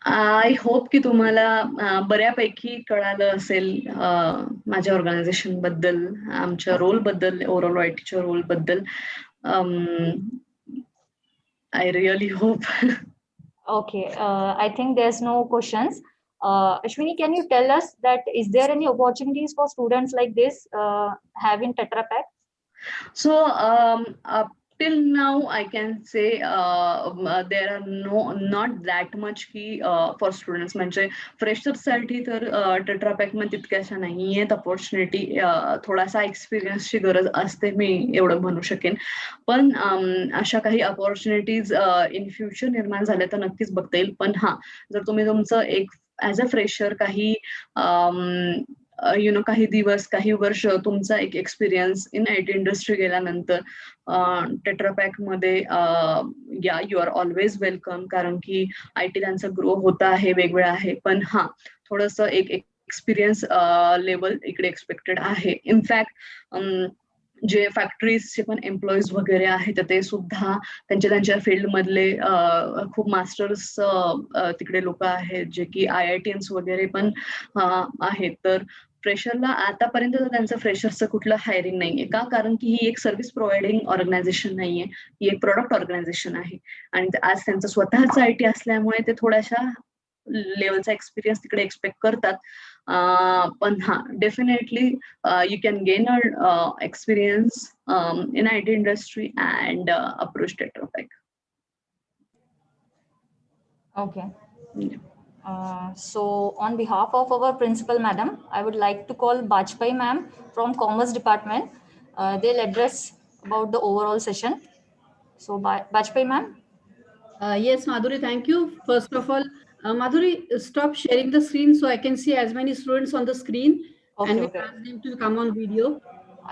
I hope की तुम्हाला बऱ्यापैकी कळालं असेल माझ्या ऑर्गनायझेशन बद्दल, आमच्या रोल बद्दल, ओव्हरऑल आयटीच्या रोल बद्दल. I really hope. Okay, I think there's no questions. Ashwini, can you tell us that is there any opportunities for students like this having Tetra Pak? So till now I can say there are not that much की for students. म्हणजे freshers साठी तर Tetra Pak मध्ये तितक्याशा नाही आहेत opportunity. थोडासा एक्सपिरियन्सची गरज असते, मी एवढं म्हणू शकेन. पण अशा काही अपॉर्च्युनिटीज इन फ्युचर निर्माण झाल्या तर नक्कीच बघता येईल. पण हा, जर तुम्ही तुमचं एक ॲज अ फ्रेशर काही काही दिवस, काही वर्ष तुमचा एक एक्सपिरियन्स इन IT इंडस्ट्री गेल्यानंतर टेट्रापॅक मध्ये यू आर ऑलवेज वेलकम. कारण की IT त्यांचा ग्रो होत आहे, वेगवेगळा आहे. पण हा, थोडंसं एक एक्सपिरियन्स लेवल इकडे एक्सपेक्टेड आहे. इनफॅक्ट जे फॅक्टरीजचे पण एम्प्लॉईज वगैरे आहेत ते सुद्धा त्यांच्या फील्डमधले खूप मास्टर्स तिकडे लोक आहेत जे की IITs वगैरे पण आहेत. तर फ्रेशरला आतापर्यंत त्यांचं फ्रेशरचं कुठलं हायरिंग नाहीये का, कारण की ही एक सर्व्हिस प्रोव्हाइडिंग ऑर्गनायझेशन नाहीये, ही एक प्रोडक्ट ऑर्गनायझेशन आहे आणि आज त्यांचं स्वतःच IT असल्यामुळे ते थोड्याशा लेवलचा एक्सपिरियन्स तिकडे एक्सपेक्ट करतात. पण हा definitely you can gain a experience in IT industry and approach Tetra Pak. Okay. Yeah. So on behalf of our principal madam, I would like to call Bajpai ma'am from Commerce Department. They'll address about the overall session. So Bajpai ma'am. Yes, Madhuri, thank you. First of all, Madhuri, stop sharing the screen so I can see as many students on the screen. Okay, And we okay. ask them to come on video.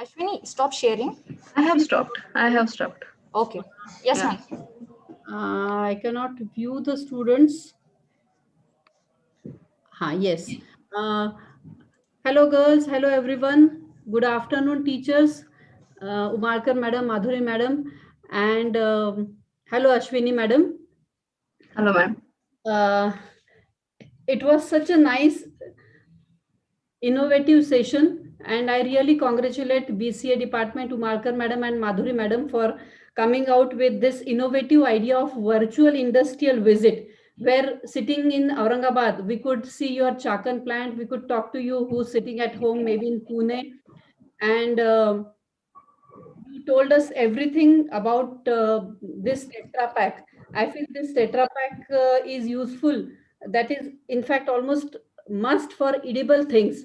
Ashwini, stop sharing. I have stopped. Okay. Yes, Yeah. ma'am. I cannot view the students. Yes. Hello, girls. Hello, everyone. Good afternoon, teachers. Umarkar madam, Madhuri madam, and hello, Ashwini madam. Hello, ma'am. It was such a nice, innovative session, and I really congratulate BCA department, Umarkar madam and Madhuri madam for coming out with this innovative idea of virtual industrial visit, where sitting in Aurangabad, we could see your Chakan plant, we could talk to you who's sitting at home, maybe in Pune, and you told us everything about this Tetra Pak. I feel this Tetra Pak is useful. That is, in fact, almost must for edible things.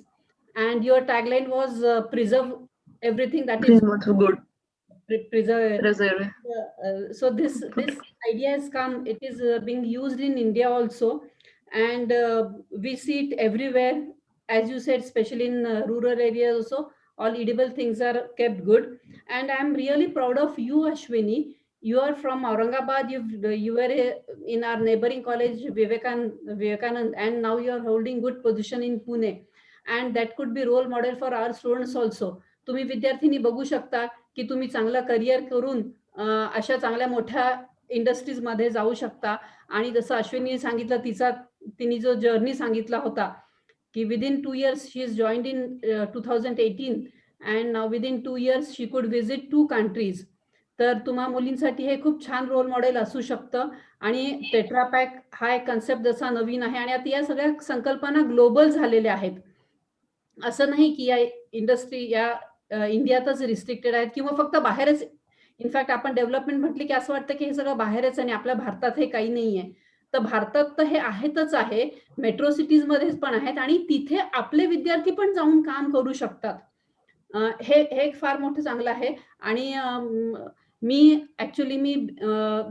And your tagline was preserve everything that is Good. preserve. Reserve. So this idea has come. It is being used in India also, and we see it everywhere. As you said, especially in rural areas also, all edible things are kept good. And I'm really proud of you, Ashwini. You are from Aurangabad. You were in our neighboring college, Vivekanand, and now you are holding good position in Pune. And that could be role model for our students also. तुम्ही विद्यार्थिनी बघू शकता की तुम्ही चांगलं career करून अशा चांगल्या मोठ्या इंडस्ट्रीजमध्ये जाऊ शकता. आणि जसं अश्विनी सांगितलं, तिने जो जर्नी सांगितला होता की within 2 years she is joined in 2018 and now within 2 years she could visit 2 countries. तर तुम्हा मुलींसाठी हे खूप छान रोल मॉडेल असू शकतं. आणि टेट्रा पॅक हा एक कन्सेप्ट जसा नवीन आहे आणि आता या सगळ्या संकल्पना ग्लोबल झालेल्या आहेत. असं नाही की या इंडस्ट्री या इंडियातच रिस्ट्रिक्टेड आहेत किंवा फक्त बाहेरच. इनफॅक्ट आपण डेव्हलपमेंट म्हटले की असं वाटतं की हे सगळं बाहेरच आणि आपल्या भारतात हे काही नाहीये. तर भारतात तर हे आहेतच आहे, मेट्रो सिटीज मध्येच पण आहेत आणि तिथे आपले विद्यार्थी पण जाऊन काम करू शकतात. हे एक फार मोठं चांगलं आहे. आणि मी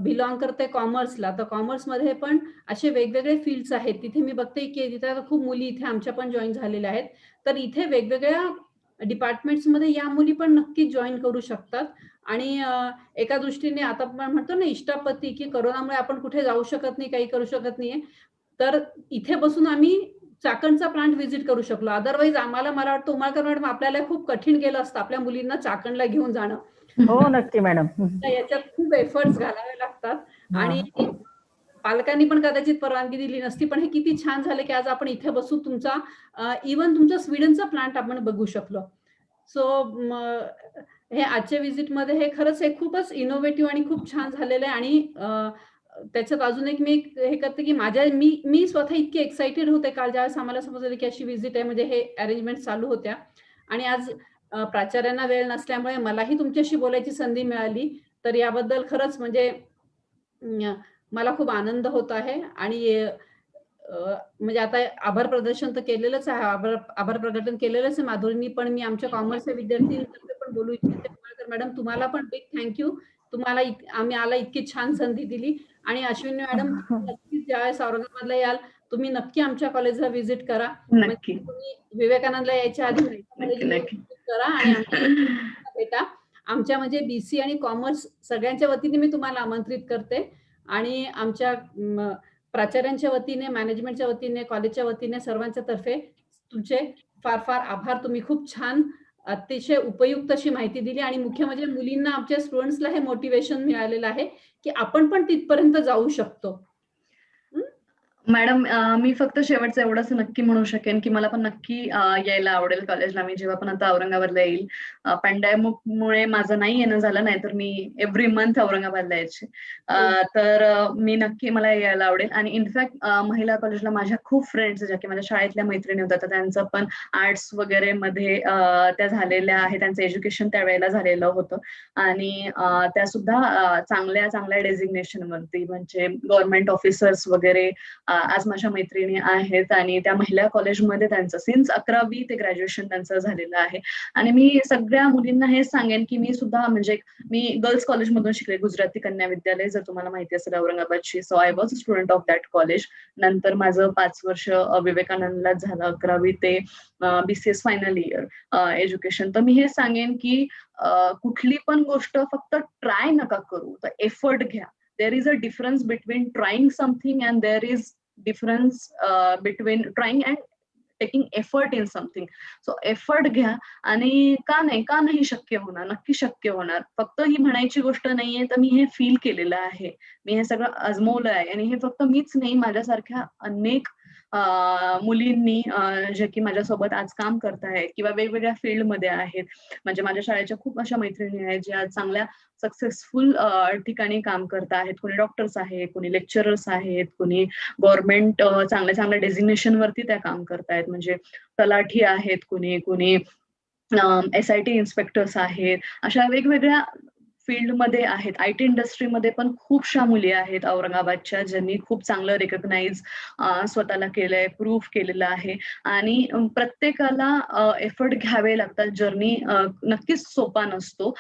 बिलॉंग करते कॉमर्सला. तर कॉमर्समध्ये पण असे वेगवेगळे फील्ड्स आहेत. तिथे मी बघते की तिथे खूप मुली इथे आमच्या पण जॉईन झालेल्या आहेत. तर इथे वेगवेगळ्या डिपार्टमेंट्समध्ये या मुली पण नक्कीच जॉईन करू शकतात. आणि एका दृष्टीने आता आपण म्हणतो ना इष्टापत्ती, की कोरोनामुळे आपण कुठे जाऊ शकत नाही, काही करू शकत नाहीये, तर इथे बसून आम्ही चाकणचा प्लांट व्हिजिट करू शकलो. अदरवाईज मला वाटतं उमाळकर मॅडम आपल्याला खूप कठीण गेलं असतं आपल्या मुलींना चाकणला घेऊन जाणं. हो नक्की मॅडम. याच्यात खूप एफर्ट्स घालावे लागतात आणि पालकांनी पण कदाचित परवानगी दिली नसती. पण हे किती छान झालं की आज आपण इथे बसून तुमचा इव्हन तुमचा स्वीडनचा प्लांट आपण बघू शकलो. सो हे आजच्या व्हिजिटमध्ये हे खरंच हे खूपच इनोव्हेटिव्ह आणि खूप छान झालेलं आहे. आणि त्याच्यात अजून एक मी हे करते की मी स्वतः इतकी एक्साइटेड होते काल ज्यावेळेस आम्हाला समजलं की अशी व्हिजिट आहे, म्हणजे हे अरेंजमेंट चालू होत्या. आणि आज प्राचार्यांना वेळ नसल्यामुळे मलाही तुमच्याशी बोलायची संधी मिळाली. तर याबद्दल खरंच म्हणजे मला खूप आनंद होत आहे. आणि म्हणजे आता आभार प्रदर्शन तर केलेलंच आहे, आभार प्रकटन केलेलंच आहे माधुरींनी. पण मी आमच्या कॉमर्सच्या विद्यार्थ्यांतर्फे पण बोलू इच्छिते. मॅडम तुम्हाला पण बिग थँक्यू. तुम्हाला आम्हाला इतकी छान संधी दिली. आणि अश्विनी मॅडम नक्कीच ज्यावेळेस औरंगाबादला याल तुम्ही नक्की आमच्या कॉलेजला व्हिजिट करा. नक्की. तुम्ही विवेकानंदला यायच्या आधी करा आणि भेटा. आमच्या म्हणजे BC आणि कॉमर्स सगळ्यांच्या वतीने मी तुम्हाला आमंत्रित करते. आणि आमच्या प्राचार्यांच्या वतीने, मॅनेजमेंटच्या वतीने, कॉलेजच्या वतीने सर्वांच्या तर्फे तुमचे फार फार आभार. तुम्ही खूप छान अतिशय उपयुक्त अशी माहिती दिली आणि मुख्य म्हणजे मुलींना आमच्या स्टुडंट्सला हे मोटिवेशन मिळालेलं आहे की आपण पण तिथपर्यंत जाऊ शकतो. मॅडम, मी फक्त शेवटचं एवढंच नक्की म्हणू शकेन की मला पण नक्की यायला आवडेल कॉलेजला. मी जेव्हा पण आता औरंगाबादला येईल, पॅन्डेमिकमुळे माझं नाही येणं झालं, नाही तर मी एव्हरी मंथ औरंगाबादला यायचे. तर मी नक्की मला यायला आवडेल. आणि इनफॅक्ट महिला कॉलेजला माझ्या खूप फ्रेंड्स ज्या की माझ्या शाळेतल्या मैत्रिणी होत्या, तर त्यांचं पण आर्ट्स वगैरे मध्ये त्या झालेल्या आहे. त्यांचं एज्युकेशन त्यावेळेला झालेलं होतं आणि त्या सुद्धा चांगल्या चांगल्या डेझिग्नेशन वरती, म्हणजे गव्हर्नमेंट ऑफिसर्स वगैरे आज माझ्या मैत्रिणी आहेत. आणि त्या महिला कॉलेजमध्ये त्यांचं सिन्स 11वी ते ग्रॅज्युएशन त्यांचं झालेलं आहे. आणि मी सगळ्या मुलींना हेच सांगेन की मी सुद्धा, म्हणजे मी गर्ल्स कॉलेजमधून शिकले, गुजराती कन्या विद्यालय, जर तुम्हाला माहिती असेल औरंगाबादची. So I was a student of that college. नंतर माझं 5 वर्ष विवेकानंदलाच झालं, 11वी ते BCS फायनल इयर एज्युकेशन. तर मी हे सांगेन की कुठली पण गोष्ट फक्त ट्राय नका करू, तर एफर्ट घ्या. There is a difference between trying something and there is difference between trying and taking effort in something. So effort घ्या. आणि का नाही शक्य होणार, नक्की शक्य होणार. फक्त ही म्हणायची गोष्ट नाहीये, तर मी हे फील केलेलं आहे, मी हे सगळं आजमवलं आहे. आणि हे फक्त मीच नाही, माझ्यासारख्या अनेक मुलींनी जे की माझ्यासोबत आज काम करत आहेत किंवा वेगवेगळ्या फील्डमध्ये आहेत. म्हणजे माझ्या शाळेच्या खूप अशा मैत्रिणी आहेत ज्या आज चांगल्या सक्सेसफुल ठिकाणी काम करत आहेत. कोणी डॉक्टर्स आहेत, कोणी लेक्चरर्स आहेत, कोणी गव्हर्नमेंट चांगल्या चांगल्या डेझिग्नेशन वरती त्या काम करतायत, म्हणजे तलाठी आहेत, कोणी SIT इन्स्पेक्टर्स आहेत. अशा वेगवेगळ्या फील्डमध्ये आहेत. IT इंडस्ट्रीमध्ये पण खूपशा मुली आहेत औरंगाबादच्या, ज्यांनी खूप चांगलं रेकग्नाइज स्वतःला केलंय, प्रूफ केलेलं आहे. आणि प्रत्येकाला एफर्ट घ्यावे लागतात. जर्नी नक्कीच सोपा नसतो,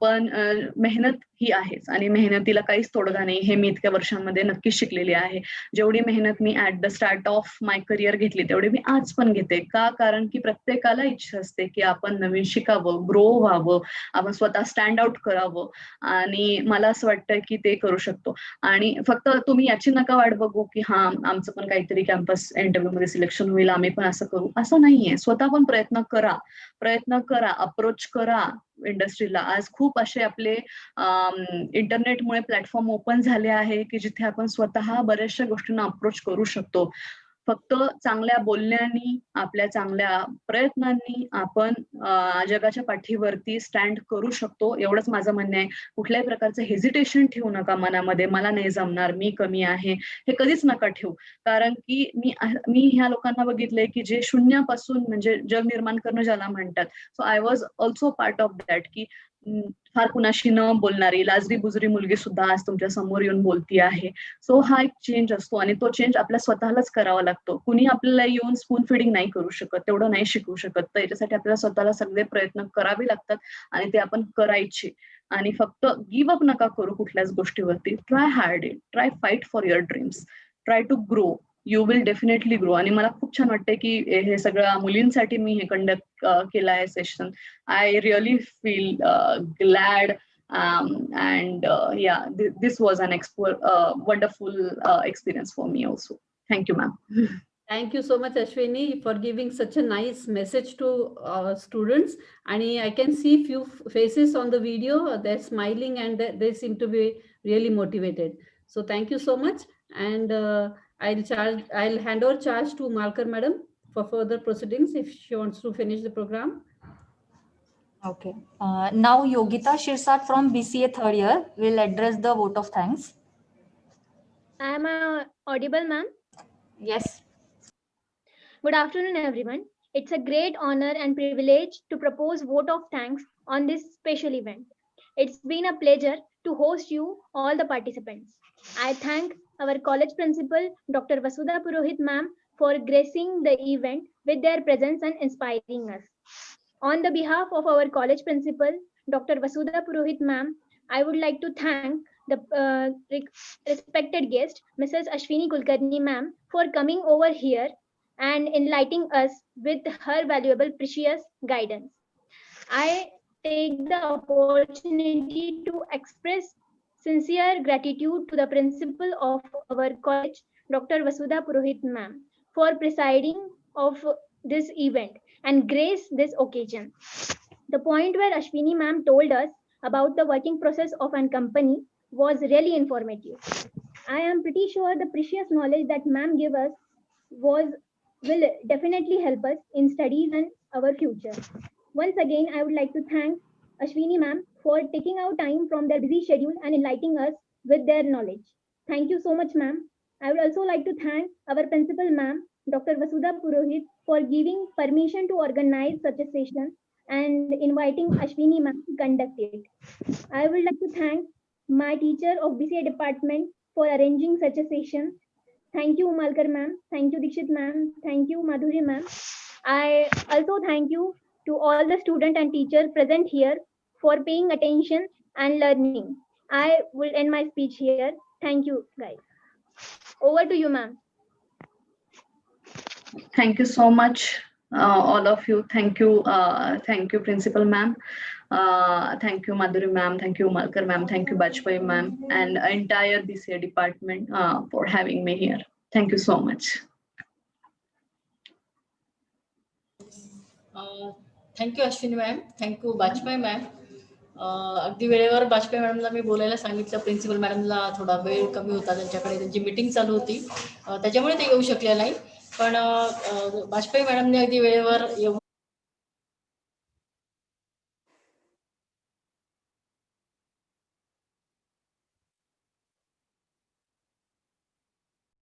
पण मेहनत ही आहेच आणि मेहनतीला काहीच तोडगा नाही, हे मी इतक्या वर्षांमध्ये नक्कीच शिकलेली आहे. जेवढी मेहनत मी at the start of my career घेतली, तेवढी मी आज पण घेते. का? कारण की प्रत्येकाला इच्छा असते की आपण नवीन शिकावं, ग्रो व्हावं, आपण स्वतः स्टँड आउट करावं. आणि मला असं वाटतं की ते करू शकतो. आणि फक्त तुम्ही याची नका वाट बघू की हा आमचं पण काहीतरी कॅम्पस इंटरव्ह्यू मध्ये सिलेक्शन होईल, आम्ही पण असं करू, असं नाहीये. स्वतः पण प्रयत्न करा, अप्रोच करा इंडस्ट्रीला. आज खूप असे आपले इंटरनेटमुळे प्लॅटफॉर्म ओपन झाले आहे की जिथे आपण स्वतः बऱ्याचशा गोष्टींना अप्रोच करू शकतो. फक्त चांगल्या बोलण्यानी, आपल्या चांगल्या प्रयत्नांनी आपण जगाच्या पाठीवरती स्टँड करू शकतो, एवढंच माझं म्हणणं आहे. कुठल्याही प्रकारचं हेजिटेशन ठेवू नका मनामध्ये, मला नाही जमणार, मी कमी आहे, हे कधीच नका ठेवू. कारण की मी ह्या लोकांना बघितलंय की जे शून्यापासून, म्हणजे जग निर्माण करणं ज्याला म्हणतात. So I was also part of that, की फार कुणाशी न बोलणारी लाजरी बुजरी मुलगी सुद्धा आज तुमच्या समोर येऊन बोलती आहे. सो हा एक चेंज असतो आणि तो चेंज आपल्या स्वतःलाच करावा लागतो. कुणी आपल्याला येऊन स्पून फिडिंग नाही करू शकत, तेवढं नाही शिकवू शकत. तर याच्यासाठी आपल्याला स्वतःला सगळे प्रयत्न करावे लागतात आणि ते आपण करायचे. आणि फक्त गिव्ह अप नका करू कुठल्याच गोष्टीवरती. Try hard it, try fight for your dreams, try to grow, you will definitely grow. आणि मला खूप छान वाटतंय की हे सगळं मुलींसाठी मी हे कंडक्ट केलं आहे session. I really feel glad and yeah, this was an wonderful experience for me also. Thank you, ma'am. Thank you so much, Ashwini, for giving such a nice message to students. And I can see few faces on the video. They're smiling and they seem to be really motivated. So thank you so much. And I'll hand over charge to Malkar Madam for further proceedings if she wants to finish the program. Okay. Now Yogita Shirsat from BCA third year will address the vote of thanks. Am I audible, ma'am? Yes. Good afternoon, everyone. It's a great honor and privilege to propose vote of thanks on this special event. It's been a pleasure to host you, all the participants. I thank our college principal, Dr. Vasudha Purohit ma'am, for gracing the event with their presence and inspiring us. On the behalf of our college principal, Dr. Vasudha Purohit ma'am, I would like to thank the respected guest, Mrs. Ashwini Kulkarni ma'am, for coming over here and enlightening us with her valuable, precious guidance. I take the opportunity to express sincere gratitude to the principal of our college, Dr. Vasudha Purohit ma'am, for presiding of this event and grace this occasion. The point where Ashwini ma'am told us about the working process of a company was really informative. I am pretty sure the precious knowledge that ma'am gave us will definitely help us in studies and our future. Once again, I would like to thank Ashwini ma'am for taking out time from their busy schedule and enlightening us with their knowledge. Thank you so much, ma'am. I would also like to thank our principal ma'am, Dr. Vasudha Purohit, for giving permission to organize such a session and inviting Ashwini ma'am to conduct it. I would like to thank my teacher of BCA department for arranging such a session. Thank you, Umalkar ma'am. Thank you, Dikshit ma'am. Thank you, Madhuri ma'am. I also thank you to all the student and teacher present here for paying attention and learning. I will end my speech here. Thank you, guys. Over to you, ma'am. Thank you so much, all of you. Thank you, Principal Ma'am. Thank you, Madhuri Ma'am. Thank you, Umalkar Ma'am. Thank you, Bajpai Ma'am, and entire BCA department for having me here. Thank you so much. Thank you Ashwini ma'am, thank you Bajpai ma'am. अगदी वेळेवर बाजपेयी मॅडमला मी बोलायला सांगितलं. Principal मॅडमला थोडा वेळ कमी होता, त्यांच्याकडे त्यांची मीटिंग चालू होती, त्याच्यामुळे ते येऊ शकले नाही. पण बाजपेयी मॅडमने अगदी वेळेवर येऊन